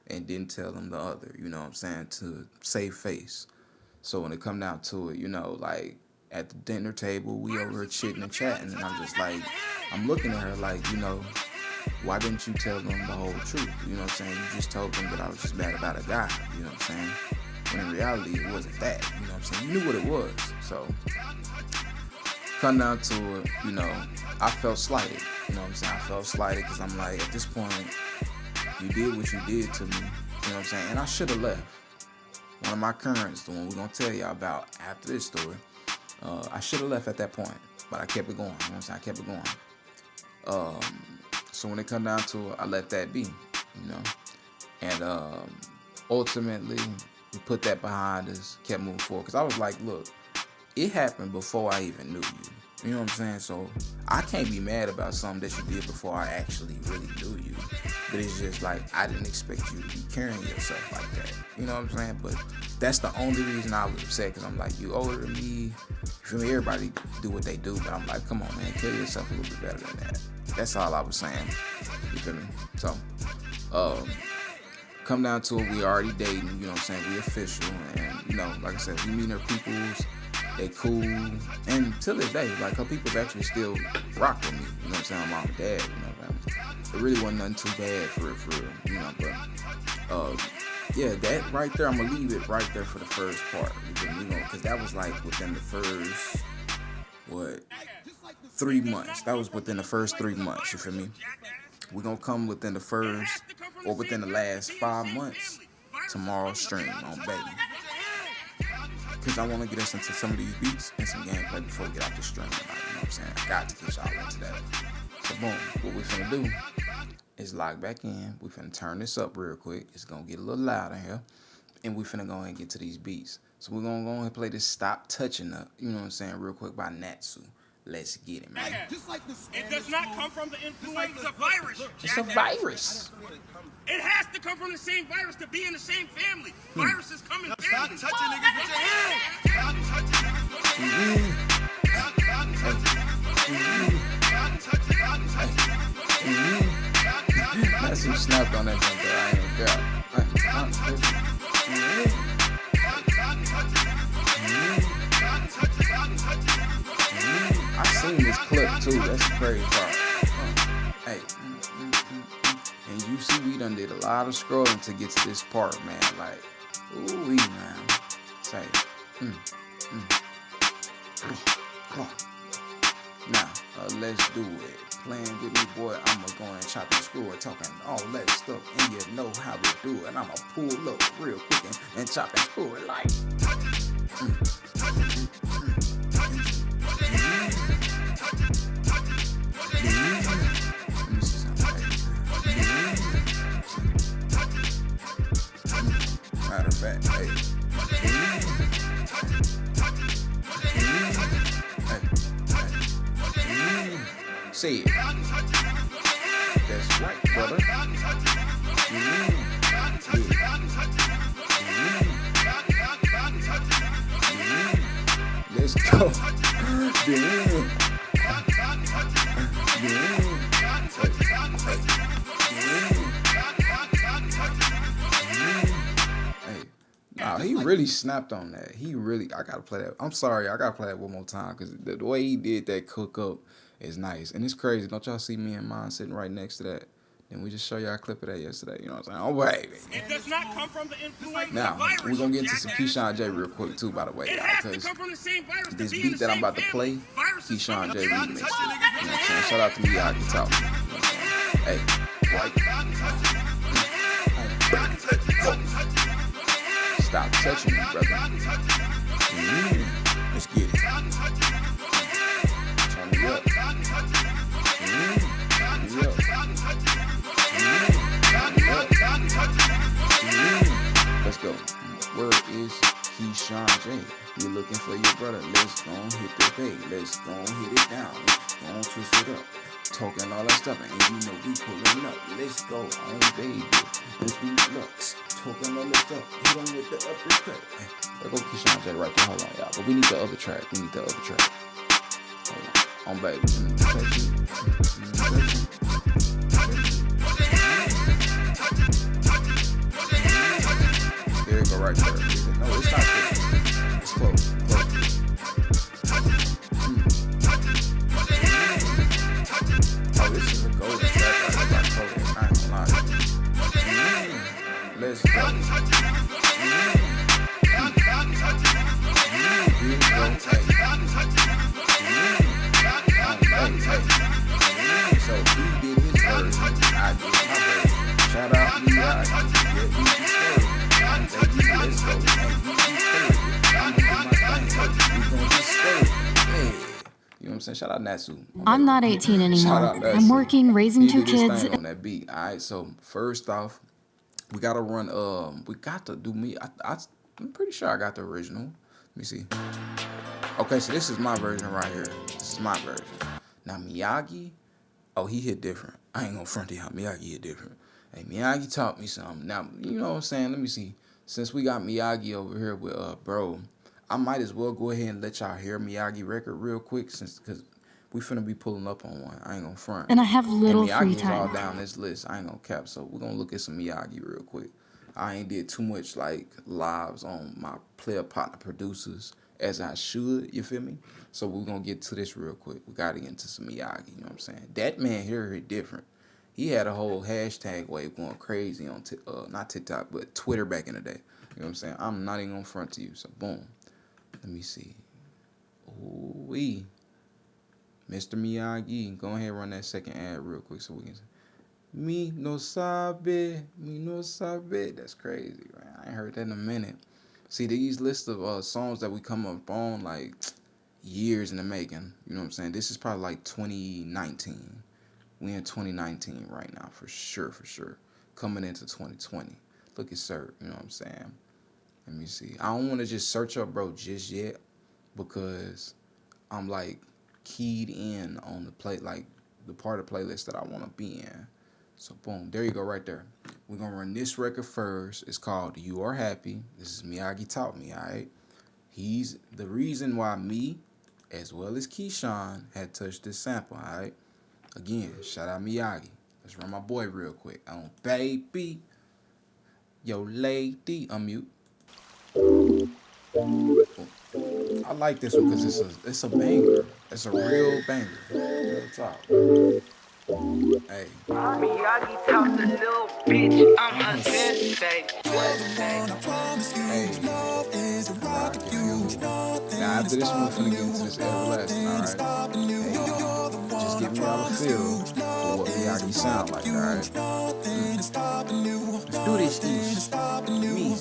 and didn't tell them the other. You know what I'm saying? To save face. So when it come down to it, you know, like, at the dinner table, we over here chitting and chatting, and I'm just like, I'm looking at her like, you know, why didn't you tell them the whole truth? You know what I'm saying? You just told them that I was just mad about a guy. You know what I'm saying? When in reality, it wasn't that. You know what I'm saying? You knew what it was. So, come down to it, you know, I felt slighted. You know what I'm saying? I felt slighted because I'm like, at this point, you did what you did to me. You know what I'm saying? And I should have left. One of my currents, the one we're going to tell y'all about after this story, I should have left at that point, but I kept it going. You know what I'm saying? I kept it going. So when it come down to it, I let that be, you know. And ultimately, we put that behind us, kept moving forward. Because I was like, look, it happened before I even knew you. You know what I'm saying? So I can't be mad about something that you did before I actually really knew you. But it's just like, I didn't expect you to be carrying yourself like that. You know what I'm saying? But that's the only reason I was upset, because I'm like, you older than me. For me, everybody do what they do. But I'm like, come on, man, carry yourself a little bit better than that. That's all I was saying. You feel me? So, come down to it, we already dating. You know what I'm saying? We official. And, you know, like I said, we meeting her peoples. They cool, and till this day, like, her people actually still rock with me. You know what I'm saying? Mom and dad. You know, it really wasn't nothing too bad for real. You know, but yeah, that right there, I'm gonna leave it right there for the first part. Because that was like within the first 3 months. That was within the first 3 months. You feel me? We're gonna come within the first or within the last 5 months. Tomorrow's stream on Baby. Because I want to get us into some of these beats and some gameplay before we get out the stream tonight. You know what I'm saying? I got to get y'all into that. So boom, what we finna do is log back in. We finna turn this up real quick. It's gonna get a little loud in here. And we finna go ahead and get to these beats. So we're gonna go ahead and play this Stop Touching Up, you know what I'm saying, real quick by Natsu. Let's get it, man. It does not come from the influenza. It's a virus. It's a virus. It has to come from the same virus to be in the same family. Viruses come in families. Stop touching niggas with your hands. Stop touching niggas with your hands. That's who snapped on that jump there. I ain't I seen this clip too. That's the crazy part. Hey. And you see, we done did a lot of scrolling to get to this part, man. Like, ooh-wee, man. Say, Come on. Now, let's do it. Playing with me, boy, I'ma go and chop and screw it. Talking all that stuff, and you know how we do it. And I'ma pull up real quick and chop and screw it like. Matter of fact, hey. Say it. That's right, brother. Let's go. Nah, he really snapped on that. I gotta play that. I'm sorry, I gotta play that one more time, because the way he did that cook up is nice. And it's crazy. Don't y'all see me and mine sitting right next to that? And we just show y'all a clip of that yesterday. You know what I'm saying? Oh, wait. It does not come from the influenza. Now, virus. we're going to get into some Keyshawn J real quick, too, by the way. It has Because to come from the same virus this to be beat in the that I'm same about to family. play, Viruses Keyshawn come J in remixed it. families. You know what I'm saying? Shout out to me, y'all can talk. You know what I'm saying? Hey, right. Stop touching me, brother. Let's get it. Turn me up. Turn me up. Let's go. Where is Keyshawn J? You looking for your brother? Let's go and hit the bait. Let's go and hit it down. Go and twist it up. talking all that stuff, and you know we pulling up. Let's go on, baby. Let's be looks, talking all that stuff. Hit on with the uppercut. Hey, there go Keyshawn J right there. Hold on, y'all. But we need the other track. Hold on, baby. There you go, right there. No, it's not this. It's close. Oh, this is a golden track. I ain't gonna lie. Let's go. So he did his version, I did my version. Shout out to you, let's go. You know what I'm saying? Shout out Natsu. I'm not 18 anymore. I'm working, raising two kids. On that beat. All right. So first off, we gotta run. We got to do me. I'm pretty sure I got the original. Let me see. Okay, so this is my version right here. This is my version. Now Miyagi, oh, he hit different. I ain't gonna front y'all. Miyagi hit different. Hey, Miyagi taught me something. Now, you know what I'm saying? Let me see. Since we got Miyagi over here with bro, I might as well go ahead and let y'all hear Miyagi record real quick, because we finna be pulling up on one. I ain't gonna front. And I have little free Miyagi's time. all down this list. I ain't gonna cap. So we're gonna look at some Miyagi real quick. I ain't did too much like lives on my player partner producers as I should. You feel me? So we're gonna get to this real quick. We gotta get into some Miyagi. You know what I'm saying? That man here is different. He had a whole hashtag wave going crazy on not TikTok, but Twitter back in the day. You know what I'm saying? I'm not even gonna front to you. So boom. Let me see. Ooh-wee. Mr. Miyagi. Go ahead and run that second ad real quick so we can see. Me no sabe. That's crazy, man. I ain't heard that in a minute. See, these lists of songs that we come up on, like, years in the making. You know what I'm saying? This is probably like 2019. We in 2019 right now, for sure. Coming into 2020. Look at Sir, you know what I'm saying? Let me see. I don't want to just search up, bro, just yet, because I'm like keyed in on the the part of the playlist that I want to be in. So boom, there you go, right there. We're gonna run this record first. It's called "You Are Happy." This is Miyagi Taught Me. All right. He's the reason why me, as well as Keyshawn, had touched this sample. All right. Again, shout out Miyagi. Let's run my boy real quick. On baby, yo lady, unmute. I like this one because it's a banger. It's a real banger. Real talk. Hey. Miyagi taught the little bitch I'm a sensei. Hey. Now after this one, we're finna get into this everlasting, alright? Hey, just give me all the feel for what Miyagi sound like, alright? Let's do this, East. Me.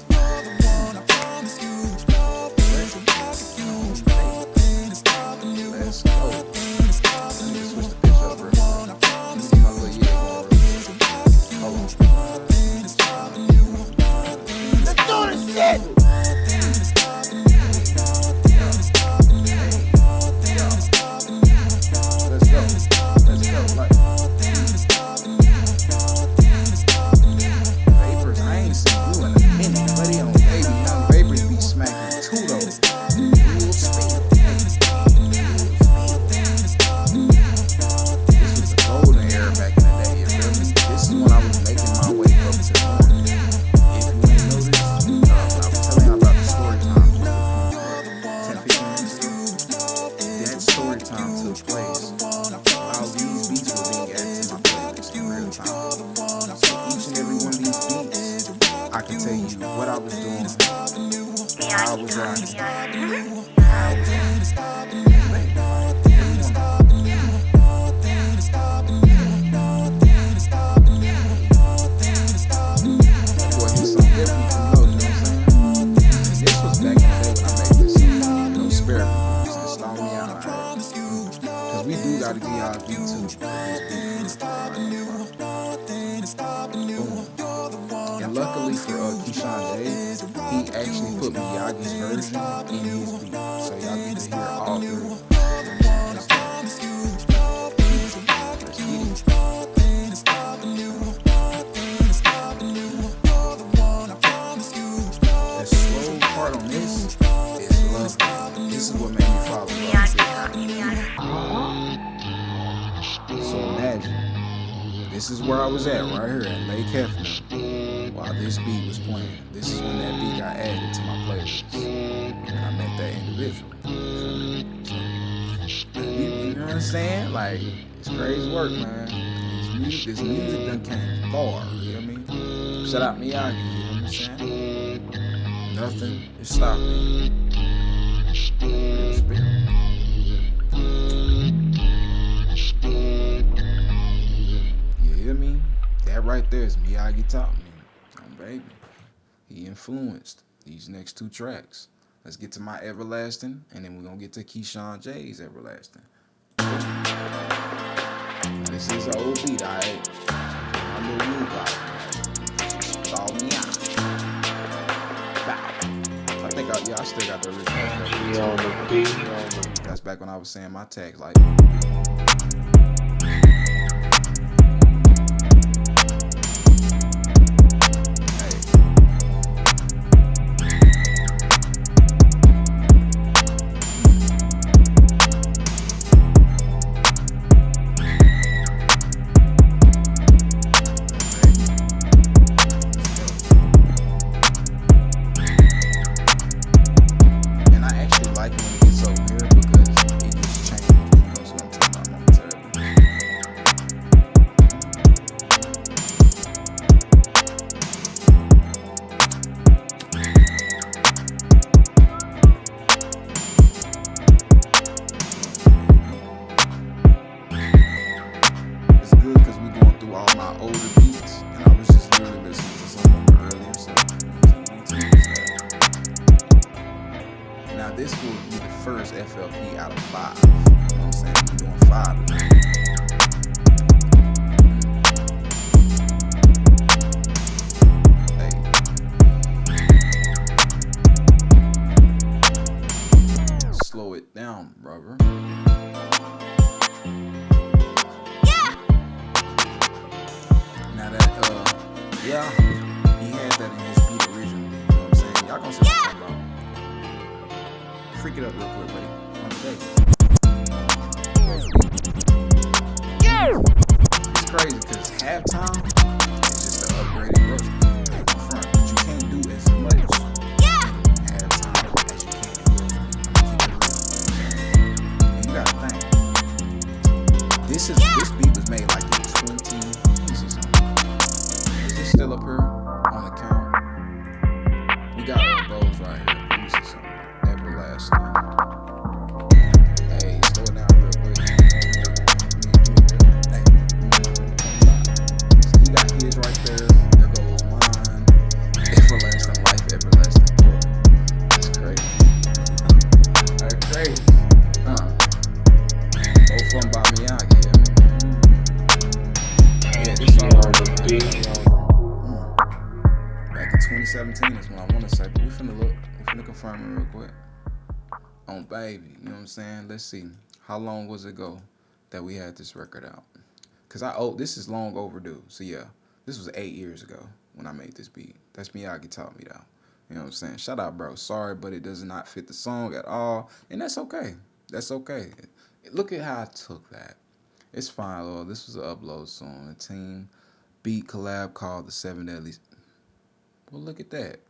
Let's go. Let me switch the pitch up real quick. Let me see my little yeah going real quick. Hold on. Let's do this shit! Let's go. Like. Vapors, I ain't seen you in a minute, buddy. On baby, young Vapors be smacking too though. Real speed. This was a golden era back in the day, you feel me? This is when I was making my way up to the morning. If you ain't noticed, I was telling you about the story time 10-15 minutes ago. That story time took place while these beats were being added to my playlist in real time. So each and every one of these beats, I can tell you what I was doing, how I was riding, we do gotta give y'all a beat too. And luckily for Keyshawn J, he actually put Miyagi's version in his beat, so y'all get to hear all three. Let's So imagine, this is where I was at right here at Lake Hefner while this beat was playing. This is when that beat got added to my playlist when I met that individual. You know what I'm saying? Like, it's crazy work, man. This music done came far, you know what I mean? Shout out Miyagi, you know what I'm saying? Nothing is stopping. You hear me? That right there is Miyagi taught me. Oh, baby. He influenced these next two tracks. Let's get to my Everlasting, and then we're going to get to Keyshawn J's Everlasting. This is an old beat, alright? My little move out. Follow me out. Bow. I think I still got the original. That's back when I was saying my tags like. This will be the first FLP out of 5. You know what I'm saying? We're doing 5 tonight. Hey. Slow it down, brother. Yeah. Now that, yeah, he had that in his beat originally. You know what I'm saying? Y'all gonna see what I'm talking about. Freak it up real quick, buddy. It's crazy because halftime is just an upgraded brush beat in the front, but you can't do as much in halftime as you can in brush beat. And you gotta think, this beat was made like in 20. This is still up here on the count. We got all those right here. Let me see something. Everlasting. Hey, slow it down real quick. Hey. So you got his right there. There goes mine. Everlasting life, everlasting book. That's crazy. That's crazy. Both of them by Miyagi, you know? Yeah, this song on the beat. Back in 2017 is when I want to say, but we finna confirm it real quick. On baby, you know what I'm saying? Let's see. How long was it ago that we had this record out? Cause this is long overdue. So yeah, this was 8 years ago when I made this beat. That's Miyagi taught me though. You know what I'm saying? Shout out, bro. Sorry, but it does not fit the song at all. And that's okay. That's okay. Look at how I took that. It's fine, Lord. This was an upload song. A team beat collab called The 7 Deadly. Well, look at that.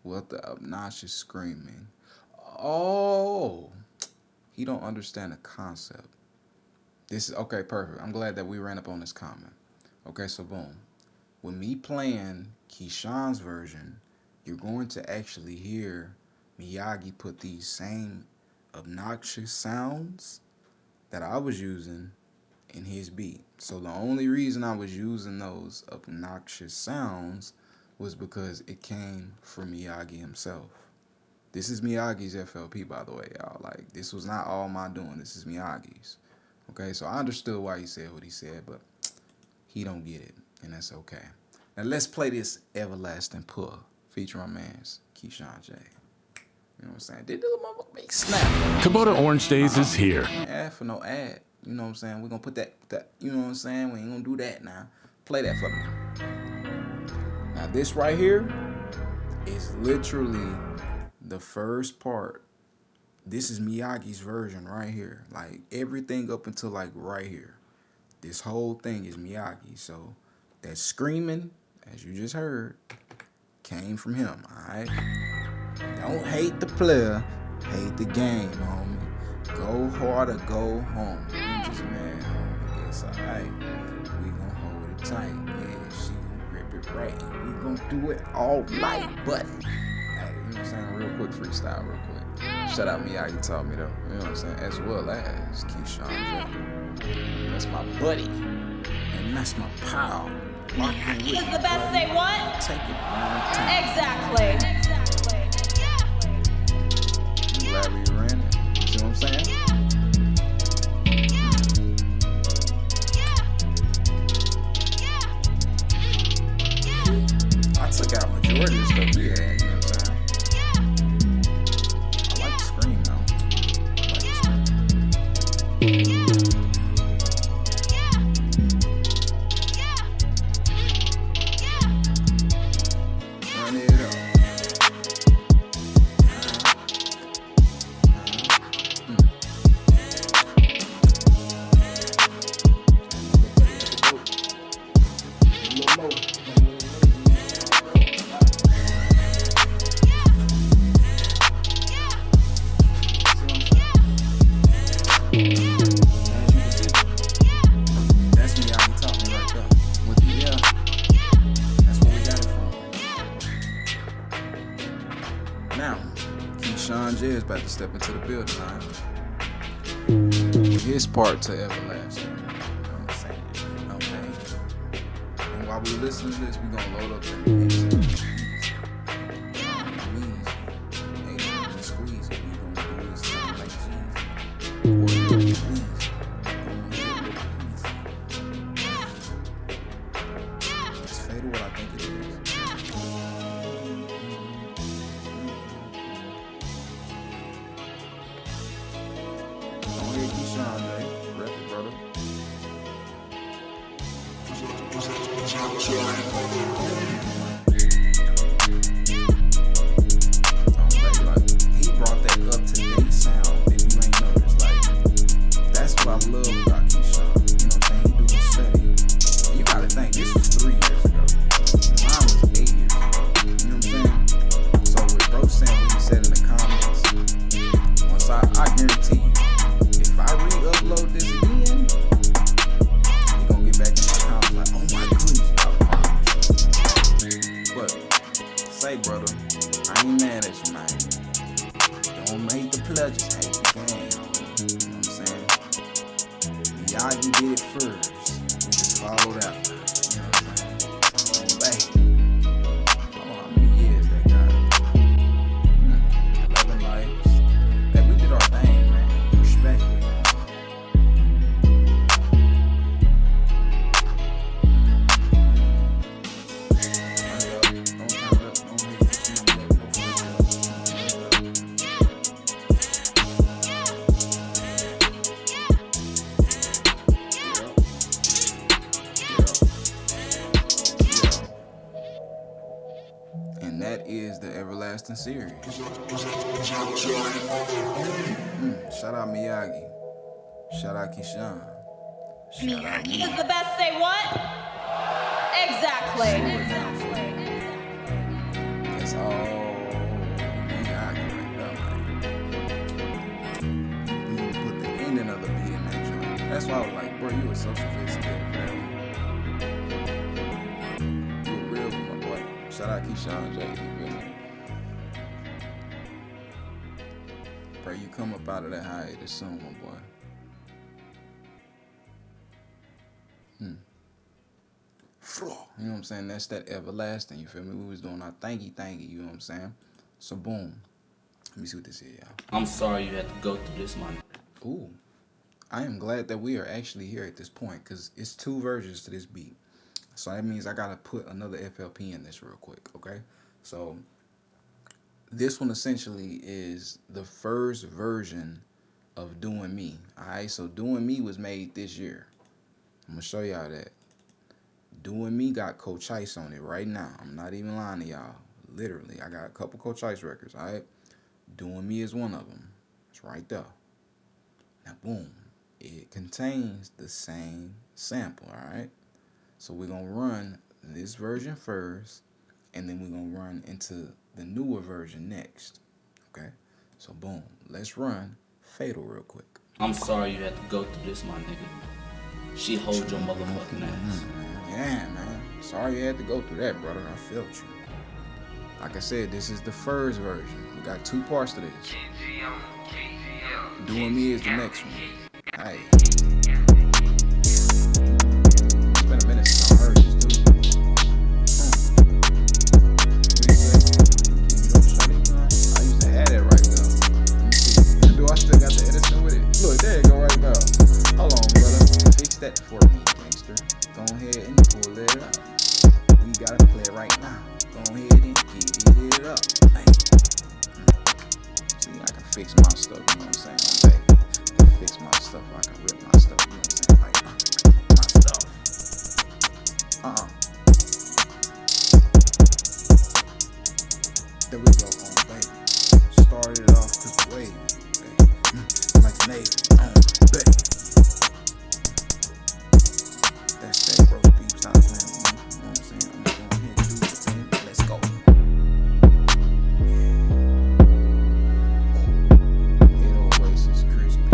What the obnoxious screaming. Oh, he don't understand the concept. This is, okay, perfect. I'm glad that we ran up on this comment. Okay, so boom. With me playing Keyshawn's version, you're going to actually hear Miyagi put these same obnoxious sounds that I was using in his beat. So the only reason I was using those obnoxious sounds was because it came from Miyagi himself. This is Miyagi's FLP, by the way, y'all. Like, this was not all my doing. This is Miyagi's. Okay, so I understood why he said what he said, but he don't get it, and that's okay. Now let's play this Everlasting Pull featuring my man's Keyshawn J. You know what I'm saying? Did the little motherfucker make snap? Kubota Orange Days is here. Ad for no ad. You know what I'm saying? We're gonna put that, you know what I'm saying? We ain't gonna do that now. Play that for me. Now this right here is literally the first part This is Miyagi's version right here. Like everything up until like right here. This whole thing is Miyagi. So that screaming, as you just heard, came from him. Alright? Don't hate the player, hate the game, homie. Go hard or go home. You just mad, homie. It's alright. We gon' hold it tight. Yeah, she gon' grip it right. And we gon' do it all night, buddy. Hey, you know what I'm saying? Real quick freestyle, real quick. Shout out Miyagi taught me though. You know what I'm saying? As well as KenjiOnTheBeat. That's my buddy. And that's my pal. Lock in with Is the best say what? Take it round town. Exactly. I'm glad we ran it. See what I'm saying? I took out majority of the stuff we had, you know what I'm saying? I like the scream though. I like the scream. Run it up. Is about to step into the building, right? His part to everlasting. You know what I'm saying? Okay. And while we listen to this, we're gonna load up the squeeze. We gonna do this thing like Jesus. It's fatal what I think it is. He brought that up to date sound. If you ain't noticed, like that's what I love about Keyshawn. You know what I'm saying? He do his study. You gotta think this was 3 years ago. Mine was 8 years ago. You know what I'm saying? So with bro saying what he said in the comments, once I guarantee you, if I re-upload this again, he gonna get back in my comments like, oh my goodness. But say, brother, I ain't mad at you, man. Don't make the pledges, hate the game. You know what I'm saying? Miyagi did it first. We just followed after. You know what I'm saying? Don't back. I don't know how many years that got. 11 lives. Hey, we did our thing, man. Respectfully. And that is the Everlasting series. Shout out Miyagi. Shout out Keyshawn. Shout out me. Is the best say what? Exactly. Slow it down for you. That's all Miyagi right there, man. You even put the ending of the beat in that joint. That's why I was like, bro, you were so sophisticated for that one. You were real with my boy. Shout out Keyshawn J. You feel me? Pray you come up out of that hiatus soon, my boy. You know what I'm saying? That's that everlasting, you feel me? We was doing our thanky, you know what I'm saying? So boom. Let me see what this is, y'all. I'm sorry you had to go through this, man. Ooh. I am glad that we are actually here at this point, because it's 2 versions to this beat. So that means I gotta put another FLP in this real quick, okay? So this one essentially is the first version of Doing Me. Alright, so Doing Me was made this year. I'm gonna show y'all that. Doing Me got Coach Ice on it right now. I'm not even lying to y'all. Literally, I got a couple Coach Ice records, alright? Doing Me is one of them. It's right there. Now, boom. It contains the same sample, all right? So we're going to run this version first, and then we're going to run into the newer version next, okay? So, boom. Let's run Fatal real quick. I'm sorry you had to go through this, my nigga. She holds your motherfucking ass. Yeah, man. Sorry you had to go through that, brother. I felt you. Like I said, this is the first version. We got 2 parts to this. Doing Me is the next one. Hey. It's been a minute since I heard this, dude. What do you say? I used to have that right there. Let me see. Do I still got the editing with it? Look, there you go right there. Hold on, brother. Fix that for me, gangster. Go ahead and pull it up. We gotta play it right now. Go ahead and get it up. Hey. See, I can fix my stuff, you know what I'm saying? Baby. I can fix my stuff. I can rip my stuff, you know what I'm saying? Like, my stuff. There we go, baby. Started it off cause the wave, baby. Like the Navy, baby. That's that gross beef, stop playing with me. You know what I'm saying? I'm just going ahead and do this, baby. Let's go. Hit Oasis crispy.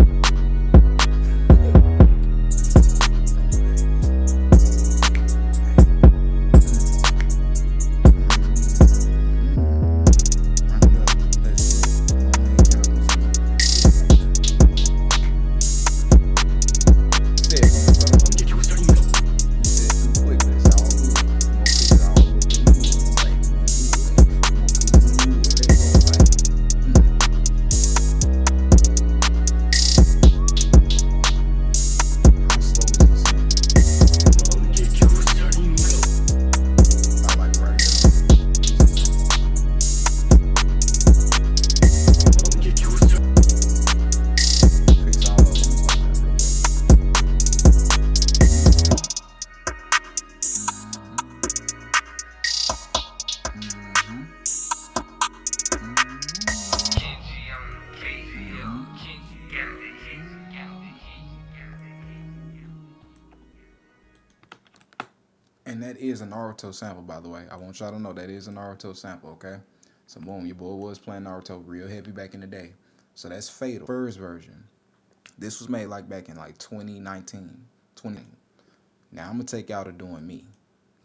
And that is a Naruto sample, by the way. I want y'all to know that is a Naruto sample, okay? So, boom, your boy was playing Naruto real heavy back in the day. So that's Fatal. First version. This was made like back in like 2019. Now, I'm going to take y'all to Doing Me.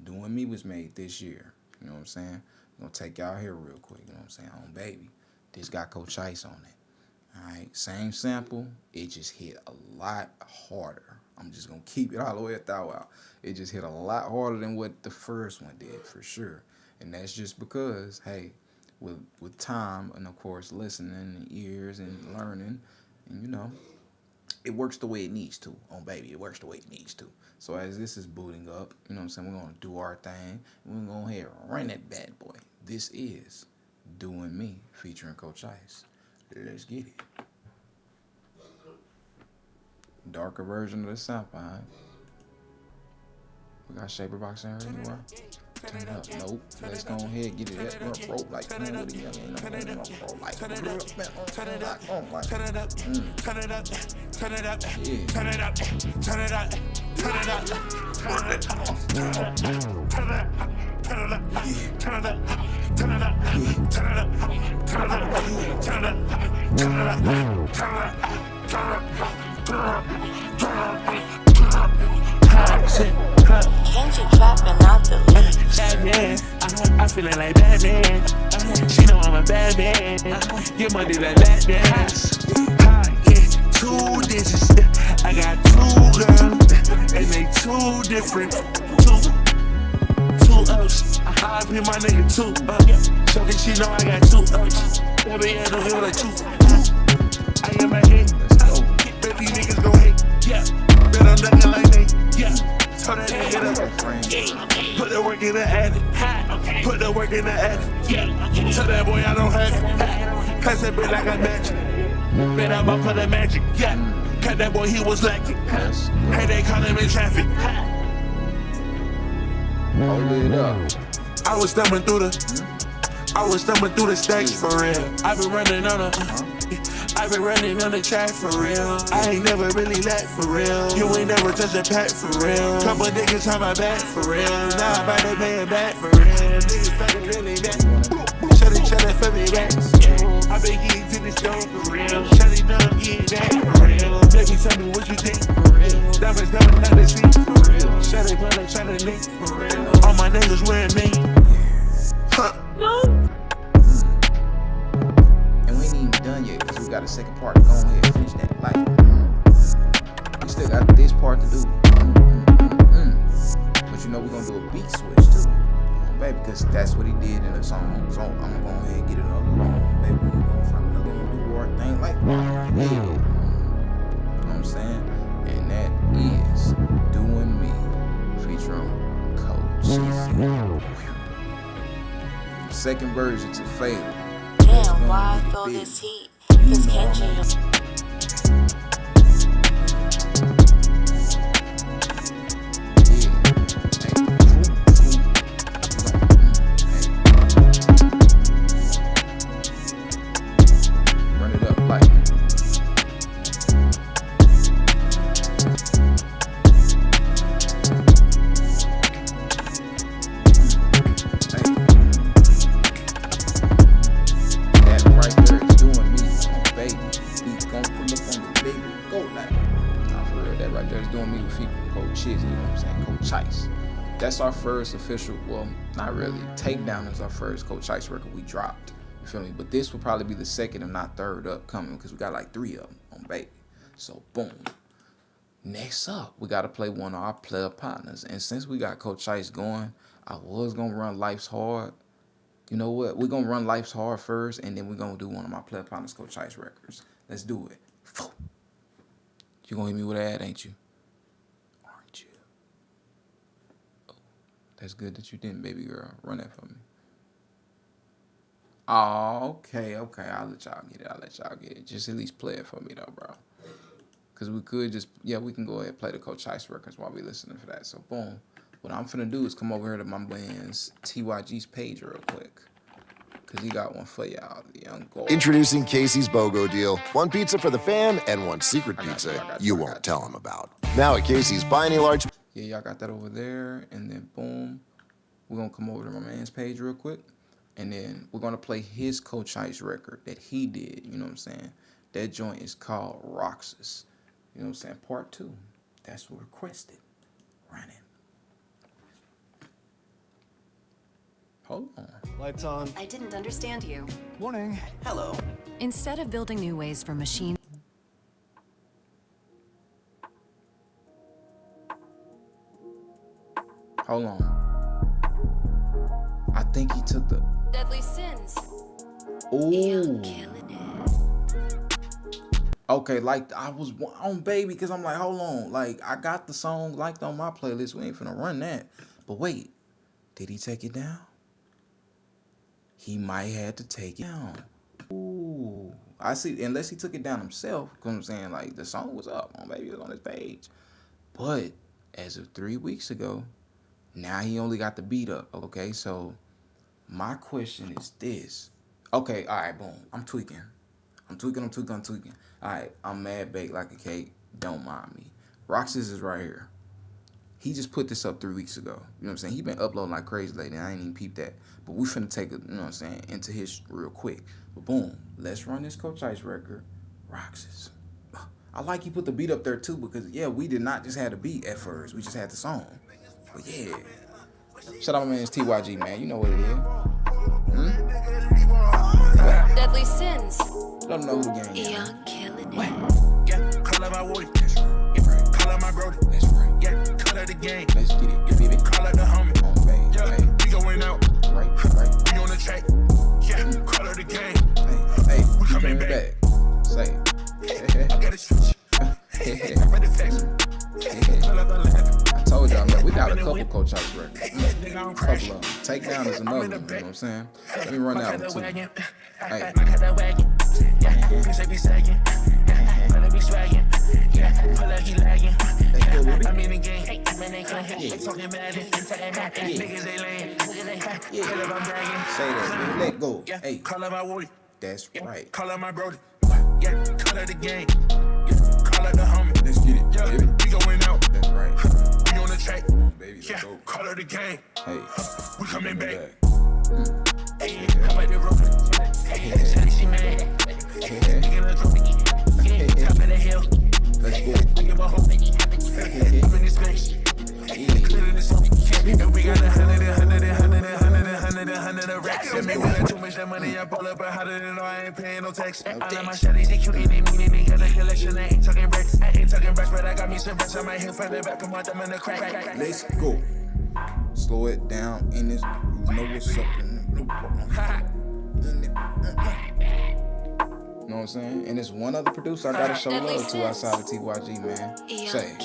Doing Me was made this year. You know what I'm saying? I'm going to take y'all here real quick. You know what I'm saying? On Baby. This got Coach Ice on it. All right? Same sample. It just hit a lot harder. I'm just going to keep it all the way at thou out. It just hit a lot harder than what the first one did, for sure. And that's just because, hey, with time and, of course, listening and ears and learning, and, you know, it works the way it needs to on Baby. It works the way it needs to. So as this is booting up, you know what I'm saying, we're going to do our thing. We're going to go ahead and run that bad boy. This is Doing Me featuring Coach Ice. Let's get it. Darker version of the sample, all right? We got Shaper Box in here anywhere. Turn it up. Nope. Let's go ahead and get it up. Bro, like, man, what do you mean? Bro, like, turn it up. Turn it up. Turn it up. Turn it up. Turn it up. Yeah. Turn it up. Turn it up. Turn it up. Turn it up. Turn it up. Turn it up. Turn it up. Turn it up. Turn it up. Turn it up. Turn it up. Turn it up. Turn it up. Turn it up. Kenji trapping out the lead. Batman, I feelin' like Batman. She know I'm a bad man. Get money like Batman. Yeah, 2 digits. I got 2 girls, and they 2 different. Two ups. I pay my nigga 2 ups. So that she know I got 2 ups. Baby, I don't feel like 2. I am a hate. Bet these niggas gon' hate. Yeah. Bet I'm nothing like they. Yeah. So that nigga up. Put the work in the attic. Put the work in the attic. Yeah. So that boy I don't have it. Pass that bitch like a magic. Bet I'm up for the magic. Yeah. Cut that boy, he was lacking. Hey, they caught him in traffic. Hold it up. I was stumbling through the stacks for real. I been running on I been running on the track for real. I ain't never really let for real. You ain't never touched a pack for real. Couple niggas on my back for real. Now I'm about to pay it back for real. Niggas started really back. Shut it for me back. I been getting to this show for real. Shut it down, getting that for real. Baby, tell me what you think for real. Diamonds coming out the street for real. Shut it, brother, trying to link for real. All my niggas wearing me. Huh. And we ain't even done yet because we got a second part. Go ahead and finish that. Like, we still got this part to do. But you know we're gonna do a beat switch too, baby, because that's what he did in the song. So I'm gonna go ahead and get another song, baby. We're gonna find another one, do our thing like that. Yeah. You know what I'm saying? And that is Doing Me, featuring Coach CC. Second version to Fatal. Damn, why I feel this heat? Cause Kenji. That's our first official, well, not really. Takedown is our first Coach Ice record we dropped. You feel me? But this will probably be the second, if not third, upcoming because we got like 3 of them on Baby. So, boom. Next up, we got to play one of our player partners. And since we got Coach Ice going, I was going to run Life's Hard. You know what? We're going to run Life's Hard first, and then we're going to do one of my player partners, Coach Ice records. Let's do it. You going to hit me with an ad, ain't you? That's good that you didn't, baby girl. Run that for me. Oh, okay. I'll let y'all get it. Just at least play it for me, though, bro. Because we could just, we can go ahead and play the Coach Ice records while we listening for that. So, boom. What I'm finna do is come over here to my man's TYG's page real quick. Because he got one for y'all, the young gold. Introducing Casey's BOGO deal. One pizza for the fan and one secret pizza you won't tell him about. Now at Casey's, buy any large... Yeah, y'all got that over there. And then, boom, we're going to come over to my man's page real quick. And then we're going to play his Coach Ice record that he did. You know what I'm saying? That joint is called Roxas. You know what I'm saying? Part 2. That's what requested. Run it. Hold on. Lights on. I didn't understand you. Morning. Hello. Instead of building new ways for machines... Hold on. I think he took the... Deadly Sins. Ooh. Okay, like, I was on Baby because I'm like, hold on. Like, I got the song liked on my playlist. We ain't finna run that. But wait. Did he take it down? He might have to take it down. Ooh. I see. Unless he took it down himself. Because I'm saying, like, the song was up on Baby. It was on his page. But as of 3 weeks ago, now he only got the beat up. Okay, so my question is this. Okay, all right, boom. I'm tweaking. I'm tweaking. All right, I'm mad baked like a cake. Don't mind me. Roxas is right here. He just put this up 3 weeks ago. You know what I'm saying? He been uploading like crazy lately. I ain't even peeped that. But we finna take it, you know what I'm saying, into his real quick. But boom, let's run this Coach Ice record. Roxas. I like he put the beat up there too because, we did not just have the beat at first. We just had the song. But yeah. Shout out my man's TYG, man. You know what it is. Deadly Sins. Let them know who the gang is. Young killing it. Yeah, call out my woody. Call out my brody. Let's right. Yeah, call out the gang. Let's get it, baby. Call out the homie. On baby. Yeah, we going out. Right. We on the track. Yeah, call out the gang. Hey, we coming back. Say it. I got a switch. I told y'all, man, we got a couple Coach Ice records. Couple of them. Takedown is another one, you know what I'm saying? Let me run that one too. Hey. Say that, man. Let go. Hey. That's right. Call out my brody. Yeah, call it the game. Yeah, call it the homie. Let's get it, Yeah, baby. we going out. That's right. We on the track. Baby, let's Yeah, go. call it the game. Hey, We coming back. back. Hey, how about the road? Hey, shawty, she mad. Hey, nigga, let's roll. Hey, top of the hill. Let's go. I give a hope. Hey, I'm in this space. Clearing this up. And we got 100 racks. And maybe we got too much that money. I pull up a hundred and I ain't paying no tax. All of my shawties, they cute and they mean they got a collection. I ain't talking bricks. I ain't talking bricks, but I got me some bricks. I might hit from the back. Come on, them in the crack. Let's go. Slow it down in this. You know what's up in it. You know what I'm saying? And it's one other producer I gotta show love to outside of TYG, man. Say,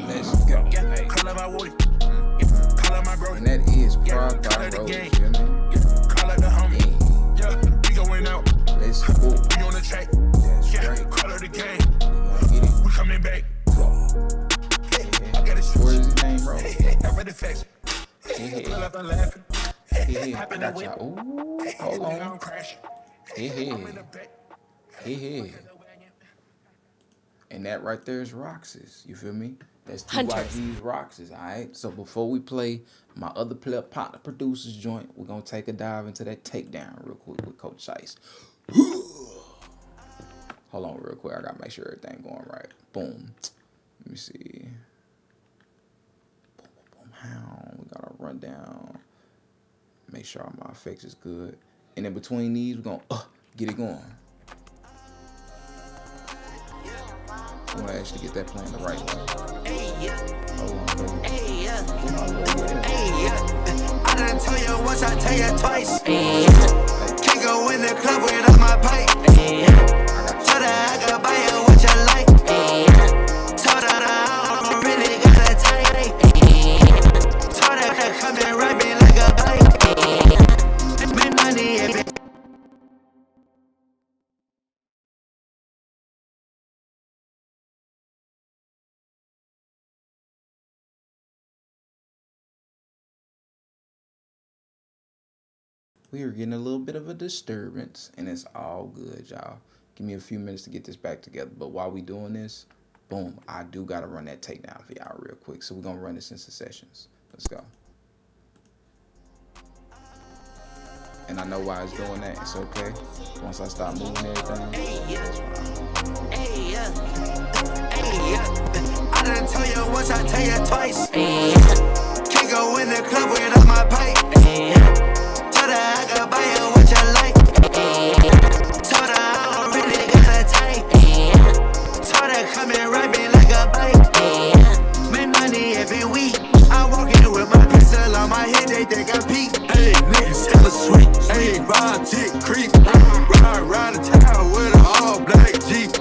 let's go. Hey. Call up my Woody. Call up my bro. And that is Prod by Rose, you feel me? Call up the homie. Yeah, we going out. Let's go. We on the track. That's right. Call up the game. We gonna get it. We coming back. I got a Where is his name, bro? I read the facts. Pull up and laughing. I got y'all. Ooh, hold on. Hey. And that right there is Roxas. You feel me? That's TYG's Roxas, alright? So before we play my other partner producers joint, we're gonna take a dive into that takedown real quick with Coach Ice. Hold on real quick. I gotta make sure everything going right. Boom. Let me see. Boom. How we gotta run down. Make sure all my effects is good. And in between these, we're gonna get it going. I'm gonna actually get that playing the right way. Hold on, baby. I done told you once, I tell you twice. Can't go in the club without my pipe. Told her I could buy you what you like. Told her I don't really got a type. Told her to come and ride me like a bike. Make money every We are getting a little bit of a disturbance, and it's all good, y'all. Give me a few minutes to get this back together. But while we doing this, boom, I do gotta run that takedown for y'all real quick. So we're gonna run this in successions. Let's go. And I know why it's doing that. It's okay. Once I start moving everything, that's fine. I done told you once, I tell you twice. Can't go in the club without my pipe. Told her I could buy you what you like. Told her I don't really got a type. Told her come and ride me like a bike. Make money every week. I walk in with my pistol on my head, they think I'm peak. Hey, niggas hella sweet. Hey, ride, chick, creep. Ride around the town with an all black Jeep.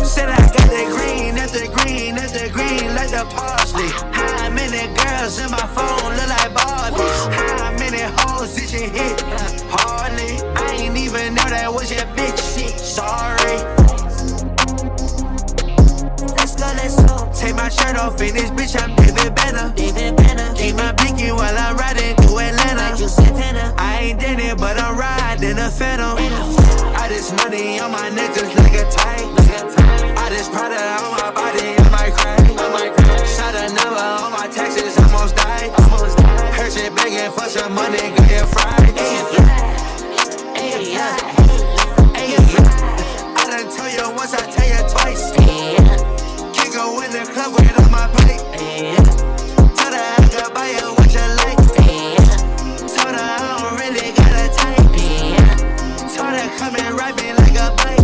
Said I got the green, that's the green, that's the green, like the parsley. How many girls in my phone look like Barbies? How many hoes did you hit? Hardly. I ain't even know that was your bitch. Shit, sorry. Let's go. Take my shirt off in this bitch, I'm David Banner. Keep my pinky while I'm riding through Atlanta. I ain't did it, but I'm riding a Phantom. I just money on my neck just like a tie. I just Prada on my body, I might cry. Shot a number on my taxes, almost died. Heard shit begging for some money, got you fried. I done told you once, I tell you twice. Can't go in the club without my pipe. Told her I could buy you what you like. Told her I don't really got a type. Told her come and ride me like a bike.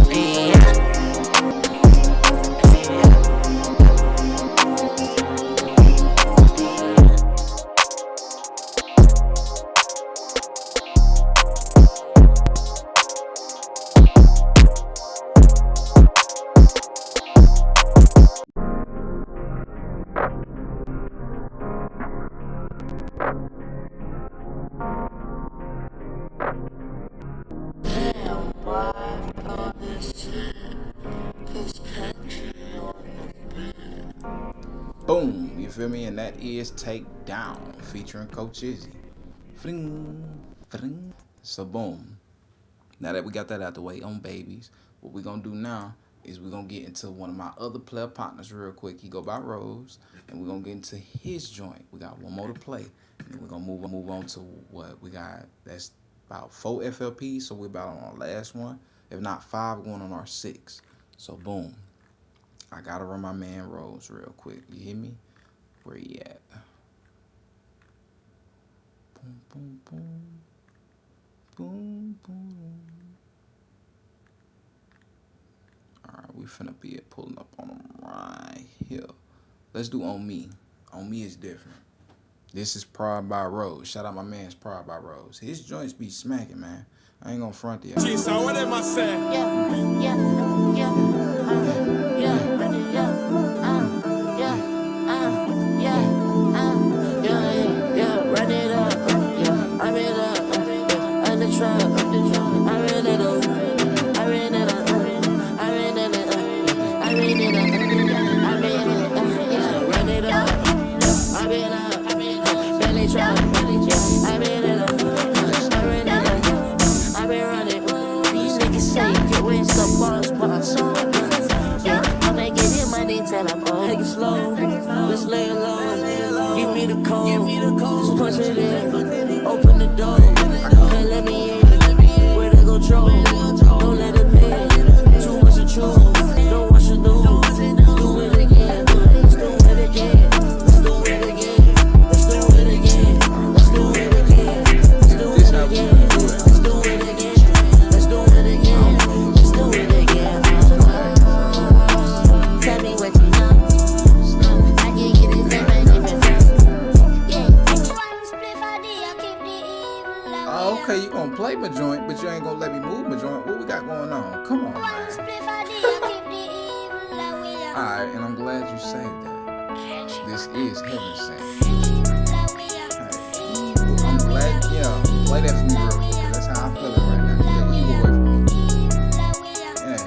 Boom, you feel me? And that is Takedown featuring Coach Izzy. Fling. So boom. Now that we got that out the way on babies, what we gonna do now, is we're gonna get into one of my other player partners real quick. He go by Rose, and we're gonna get into his joint. We got one more to play, and then we're gonna move on to what we got. That's about 4 FLPs, so we're about on our last one. If not 5, going on our 6. So boom, I gotta run my man Rose real quick. You hear me? Where he at? Boom, boom, boom, boom, boom. Alright, we finna be pulling up on him right here. Let's do On Me. On Me is different. This is Pride by Rose. Shout out my man's Pride by Rose. His joints be smacking, man. I ain't gonna front the Gee, so what am I saying? Run it up, I ran up, on the truck, I ran it up, I ran it up, I ran it up, I ran it up, I ran it up, run it up, I ran up, belly truck, I ran it up, I ran it up, I been running. These niggas say get with some bars, but I'm so I'm making it money till I'm old. Take it slow, let's lay it low. Give me the code, just punch it in. Open the door, can't let me in. Where to go troll, don't let it in. Too much to choose, don't watch the news. Do it again, let's do it again. Let's do it again, let's do it again. Let's do it again, let's do it again. Let's do it again, let's do it again. Let's do it again. Tell me what you know. I can get it if I give it up. Yeah. Oh, okay, you gonna play my joint, but you ain't gonna let me move my joint. What we got going on? Come on, man. Alright, and I'm glad you saved that. This is heaven sent. Hey, I'm glad, yeah. Play that for me real quick, 'cause that's how I feel it right now. Take evil away from me. Hey.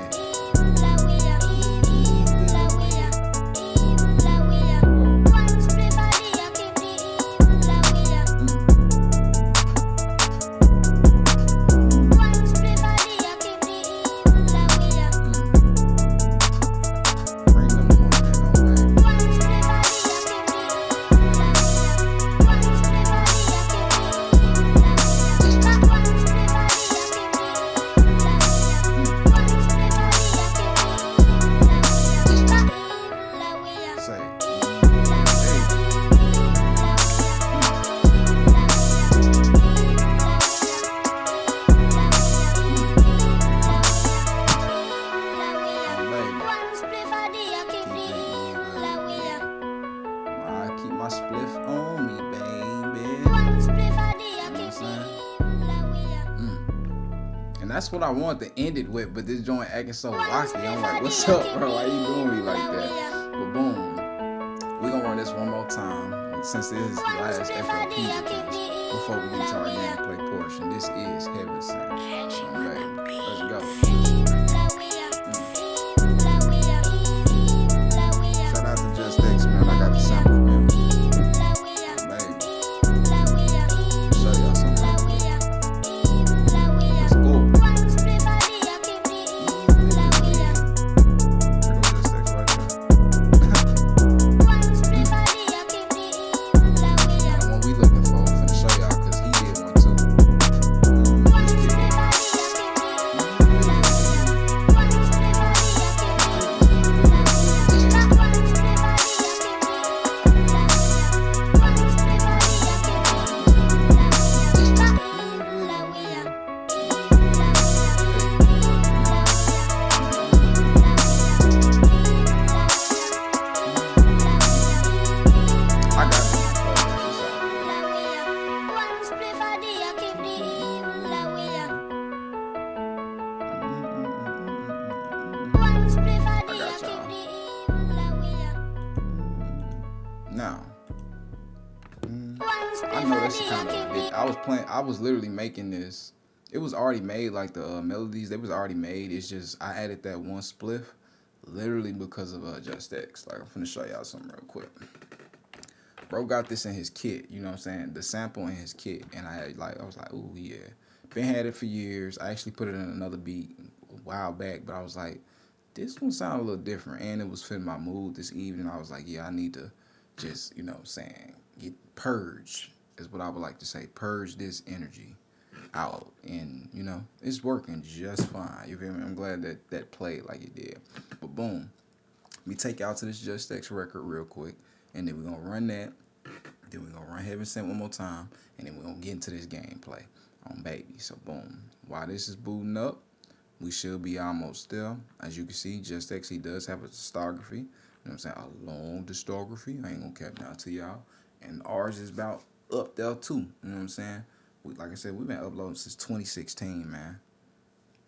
Bring them on, man, baby. Say, I keep my spliff on me, baby. You know what I'm saying? And that's what I want to end it with, but this joint acting so rocky. I'm like, what's up, bro? Why you doing me like that? But boom, we gonna run this one more time. Since this is the last FLP of this, before we get to our gameplay portion, this is Heaven Sent. So, baby, let's go. Shout out to Just X, man. I got the sample from him. Baby. Show y'all something real quick. Let's go. There goes Just X right there. Now, the one we looking for, I'm finna show y'all, because he did one too. Let's kick it. I got it. I got y'all. Now, I know that's kind of big. I was literally making this. It was already made, like the melodies, they was already made. It's just, I added that one spliff literally because of Just X. Like, I'm finna show y'all something real quick. Bro got this in his kit, you know what I'm saying? The sample in his kit. And I was like, ooh, yeah. Been had it for years. I actually put it in another beat a while back, but I was like, this one sounded a little different, and it was fitting my mood this evening. I was like, yeah, I need to just, get purge is what I would like to say. Purge this energy out, and it's working just fine. You feel me? I'm glad that played like it did. But boom, we take y'all to this Just X record real quick, and then we're gonna run that. Then we're gonna run Heaven Sent one more time, and then we're gonna get into this gameplay on baby. So boom, while this is booting up, we should be almost there. As you can see, Just X, he does have a discography. You know what I'm saying? A long discography. I ain't gonna cap down to y'all. And ours is about up there too. You know what I'm saying? Like I said, we've been uploading since 2016, man.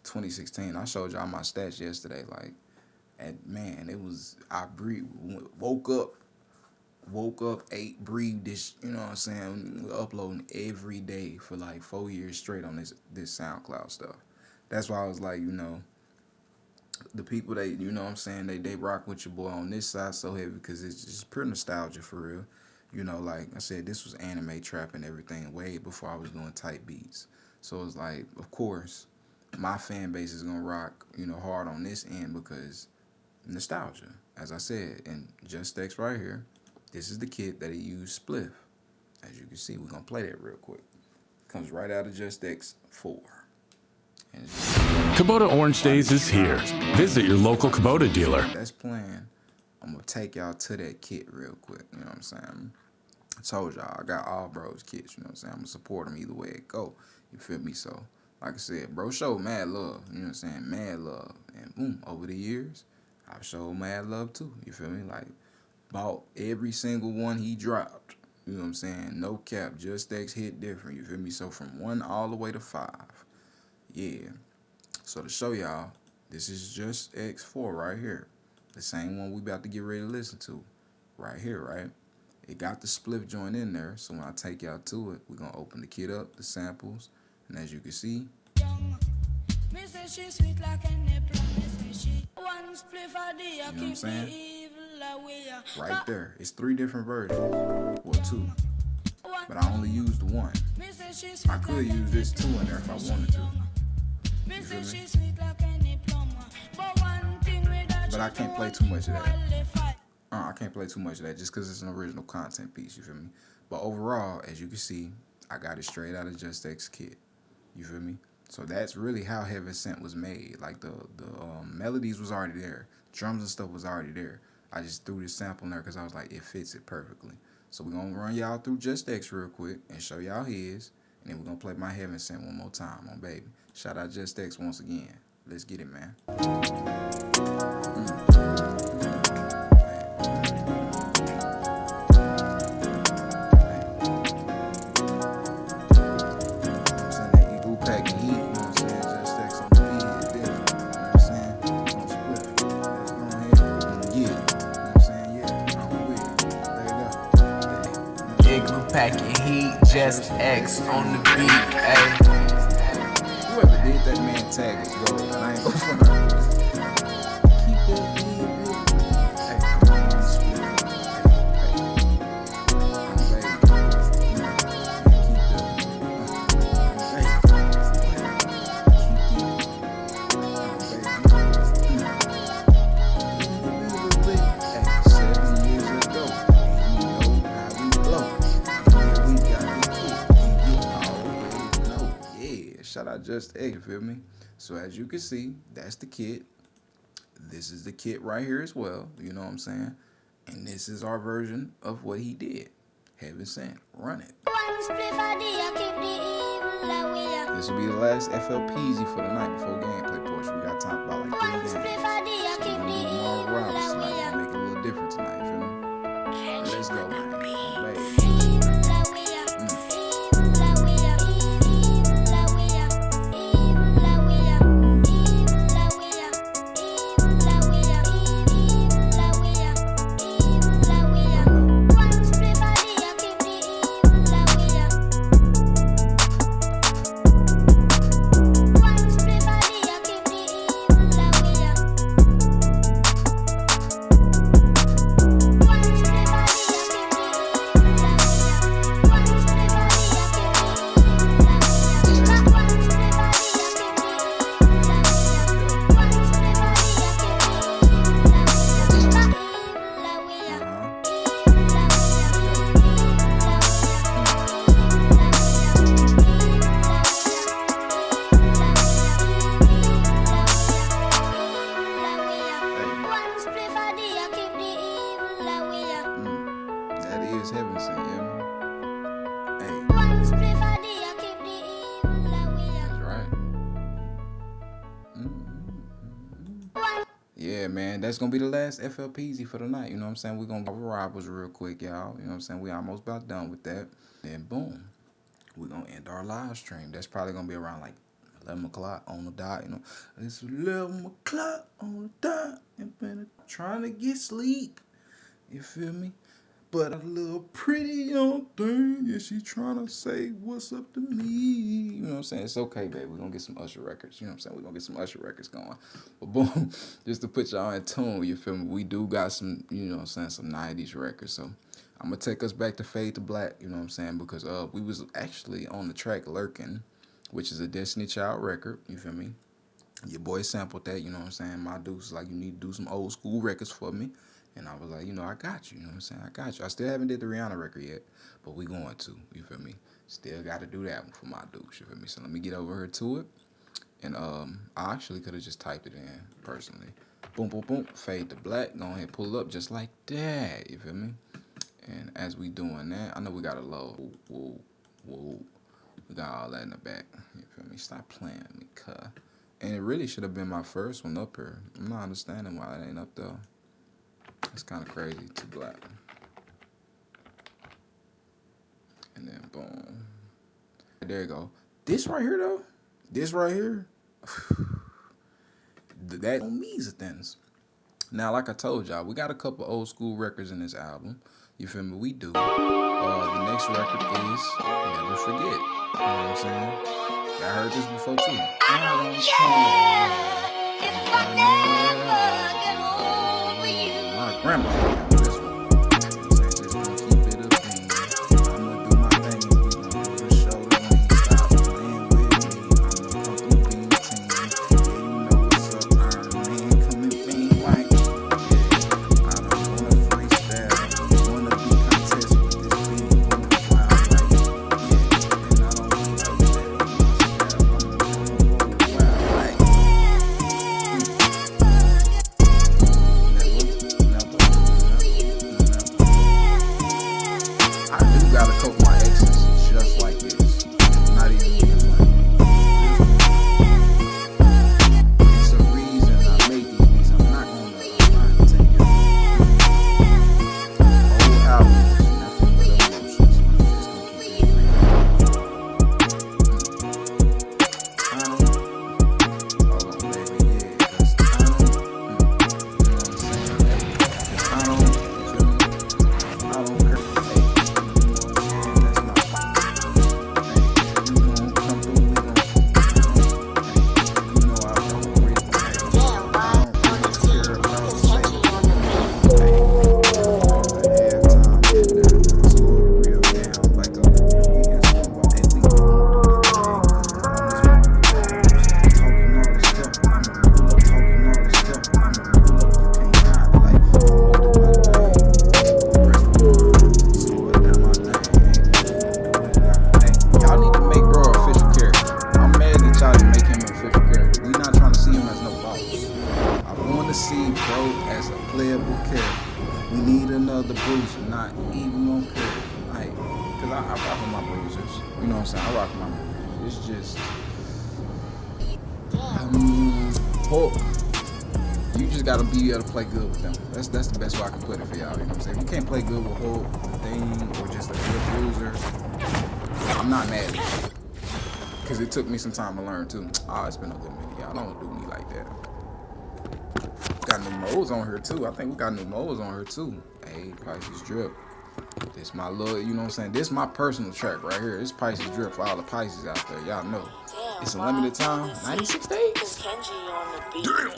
2016. I showed y'all my stats yesterday. Like, and man, it was, I breathed, woke up, ate, breathed this, you know what I'm saying? We're uploading every day for like 4 years straight on this SoundCloud stuff. That's why I was like, the people they, you know what I'm saying, they rock with your boy on this side so heavy because it's just pure nostalgia for real. Like I said, this was anime trap and everything way before I was doing type beats. So it's like, of course, my fan base is gonna rock, hard on this end because nostalgia, as I said. And Just X right here, this is the kit that he used spliff. As you can see, we're gonna play that real quick. Comes right out of Just X 4. Kubota Orange Days is here. Visit your local Kubota dealer. That's playing. I'm gonna take y'all to that kit real quick. You know what I'm saying? I told y'all I got all bros kits. You know what I'm saying? I'm gonna support them either way it go. You feel me? So, like I said, bro showed mad love. You know what I'm saying? Mad love. And boom, over the years, I've showed mad love too. You feel me? Like, bought every single one he dropped. You know what I'm saying? No cap. Just X hit different. You feel me? So from 1 all the way to 5. Yeah. So to show y'all, this is Just X4 right here. The same one we about to get ready to listen to. Right here, right? It got the split joint in there. So when I take y'all to it, we're going to open the kit up, the samples. And as you can see, you know what I'm saying? Right there. It's 3 different versions. Well, 2. But I only used 1. I could use this 2 in there if I wanted to. You feel me? But I can't play too much of that. I can't play too much of that just because it's an original content piece, you feel me? But overall, as you can see, I got it straight out of Just X kit. You feel me? So that's really how Heaven Sent was made. Like the melodies was already there. Drums and stuff was already there. I just threw this sample in there because I was like, it fits it perfectly. So we're going to run y'all through Just X real quick and show y'all his. And then we're going to play my Heaven Sent one more time on baby. Shout out Just X once again. Let's get it, man. Packing heat, Just X on the beat, ayy. Whoever did that man tag is gold, and I ain't gonna front her. Keep that beat real. Hey, I'm on the split. I'm baby. Hey, 7 years ago, and you know how we blow. Shout out Just X, you feel me? So as you can see, that's the kit. This is the kit right here as well. You know what I'm saying? And this is our version of what he did. Heaven Sent. Run it. This will be the last FLPZ for the night before gameplay portion. We got time for about like 3 games. So we're gonna do more rounds tonight. We'll make it a little different tonight, you feel me? Let's go, man. just heaven sent, you know? Hey. That's right. Yeah, man, that's gonna be the last FLPZ for the night. You know what I'm saying? We're gonna go over Robbers real quick, y'all. You know what I'm saying? We almost about done with that. Then boom, we're gonna end our live stream. That's probably gonna be around like 11 o'clock on the dot. You know, it's 11 o'clock on the dot. I'm trying to get sleep. You feel me? But a little pretty young thing, yeah, she trying to say what's up to me. You know what I'm saying? It's okay, baby. We're going to get some Usher records. You know what I'm saying? We're going to get some Usher records going. But boom, just to put y'all in tune, you feel me? We do got some, you know what I'm saying, some 90s records. So I'm going to take us back to Fade to Black, you know what I'm saying? Because we was actually on the track Lurkin', which is a Destiny Child record. You feel me? Your boy sampled that, you know what I'm saying? My dude's like, you need to do some old school records for me. And I was like, you know, I got you. You know what I'm saying? I got you. I still haven't did the Rihanna record yet, but we going to. You feel me? Still got to do that one for my dudes. You feel me? So let me get over here to it. And I actually could have just typed it in personally. Boom, boom, boom. Fade to Black. Go ahead, pull up just like that. You feel me? And as we doing that, I know we got a low. Whoa, whoa. We got all that in the back. You feel me? Stop playing with me, cuh. And it really should have been my first one up here. I'm not understanding why it ain't up there. It's kind of crazy. Too black. And then boom. There you go. This right here though. This right here. That on me's things. Now, like I told y'all, we got a couple old school records in this album. You feel me? We do. The next record is Never Forget. You know what I'm saying? I heard this before too. I don't care if I never know you. My grandma got this one. Just gonna keep it a bean. I'ma do my thing and we gon' do the show. Don't stop playing with me. I'ma come through being team. Yeah, you know what's up, Iron Man. Coming being like, yeah. I don't wanna freestyle. Wanna be contest with this beat. Going wild like, yeah. And I don't feel like that ain't my style. I'm gonna go wild like, I do got a couple of my exes just like this. Not even being like, it's a reason I made these beats. I'm not take it. Old albums, nothing but emotions. I'm just gonna keep it real. Hold on, baby, yeah, 'cause you know what I'm saying? 'Cause I don't care. See bro as a playable character. We need another bruiser, not even one character. Like, cause I rock with my bruisers. You know what I'm saying? I rock with my bruisers. It's just Hulk. You just gotta be able to play good with them. That's the best way I can put it for y'all. You know what I'm saying? If you can't play good with Hulk, Thing, or just a good bruiser, I'm not mad at you. Cause it took me some time to learn too. It's been a good minute. Y'all don't do me like that. Got new modes on here too. I think we got new modes on here too. Hey, Pisces Drip. This my little, you know what I'm saying? This my personal track right here. This Pisces Drip for all the Pisces out there. Y'all know. It's a limited time. 96 days. Damn.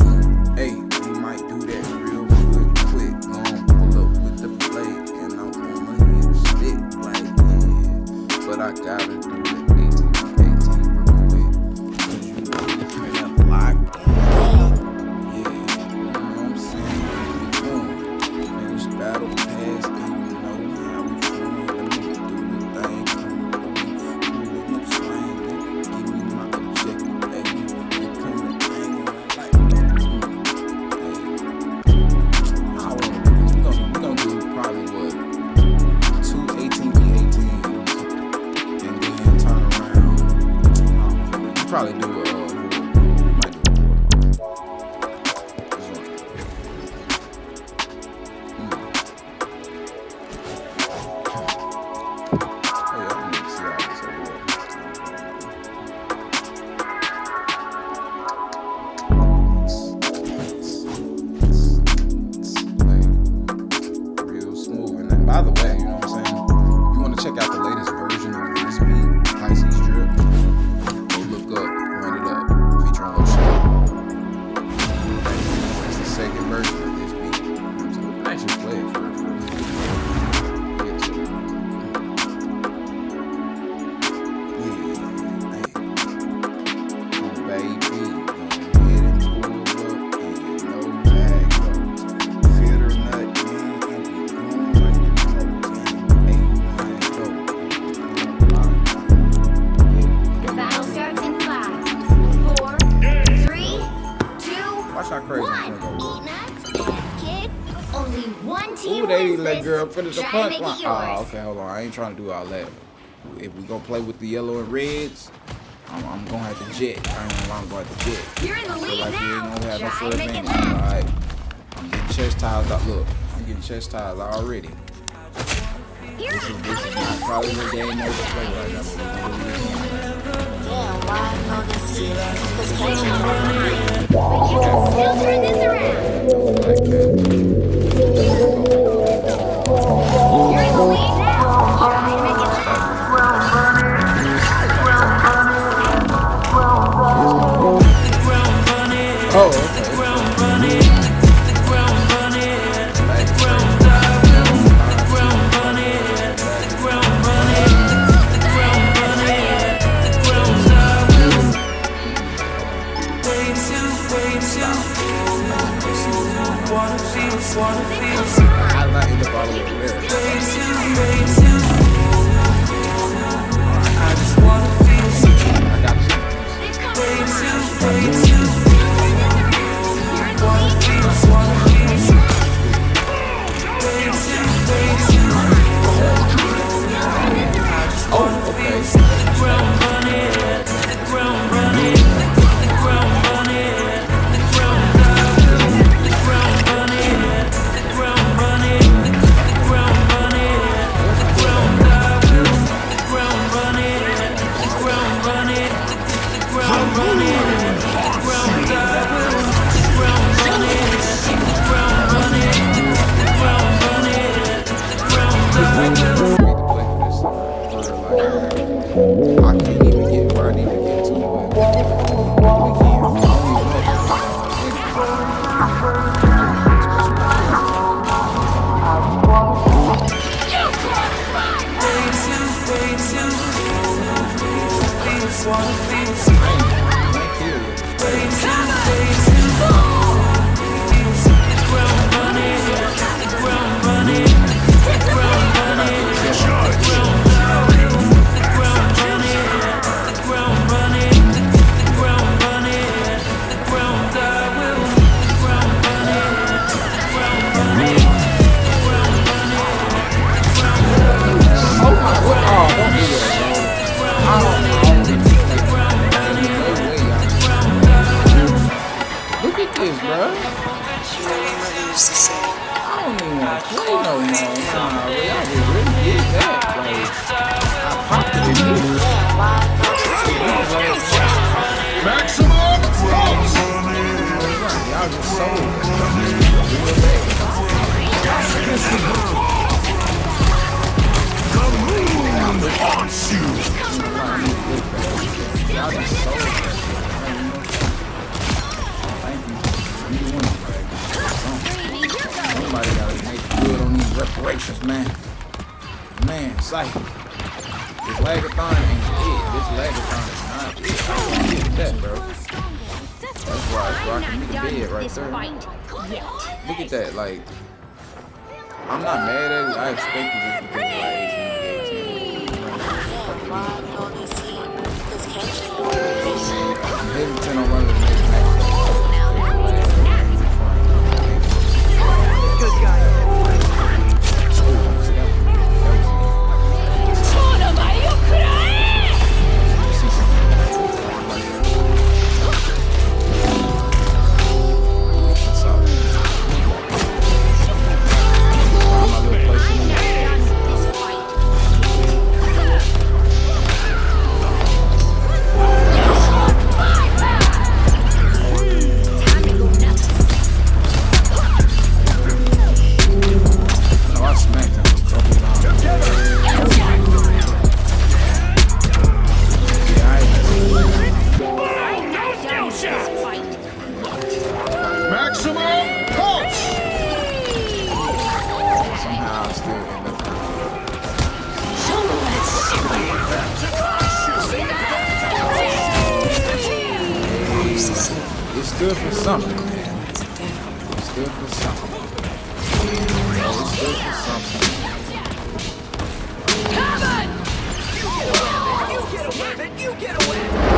Hey, we might do that real good, quick. Pull up with the plate and I wanna hit a stick like yeah. But I gotta do it 18 real quick. Cause you know you finna block. Battle pass, and you know how we feel. Let me do the thing. Pull up, swing, give me my objective, baby. You come to angle like, hey, I wanna do this. We gonna do probably what 2 girl, finish the punch line. Oh, okay, hold on. I ain't trying to do all that. If we gonna play with the yellow and reds, I'm gonna have to jet. I ain't gonna lie, I'm gonna have to jet. You're in the lead like now. we ain't gonna have no Try full making advantage. Alright. I'm getting chastised. Look, I'm getting chastised already. This is not probably the game mode to play right now, but we're gonna do it again. Damn, why I know this heat? Cause Still turn this around. Like that. You're in the lead now. Try making Oh, okay. I'm not in the bottle over there. I got you. I can't even get where I need to get to, but we can. I don't even Look at this, bro. I don't even want to play no more. Nah, I just really did that. Like, I popped it in here. Maximum pulse. Y'all just sold it. The moon wants you. Y'all just sold it. Somebody gotta make good on these reparations, man. Man, sight. This lagathon ain't it. This lagathon is not it. I don't get that, bro. That's why it's rocking me to bed right there. Look at that, like, I'm not mad at it. I expected it because of like 18. Damn, why I know this heat? Cause Kenji. I'm hesitant on running the next match. Good guy. It's good for something, man. It's good for something. It's good for something. Come on! You get away, man! You get away!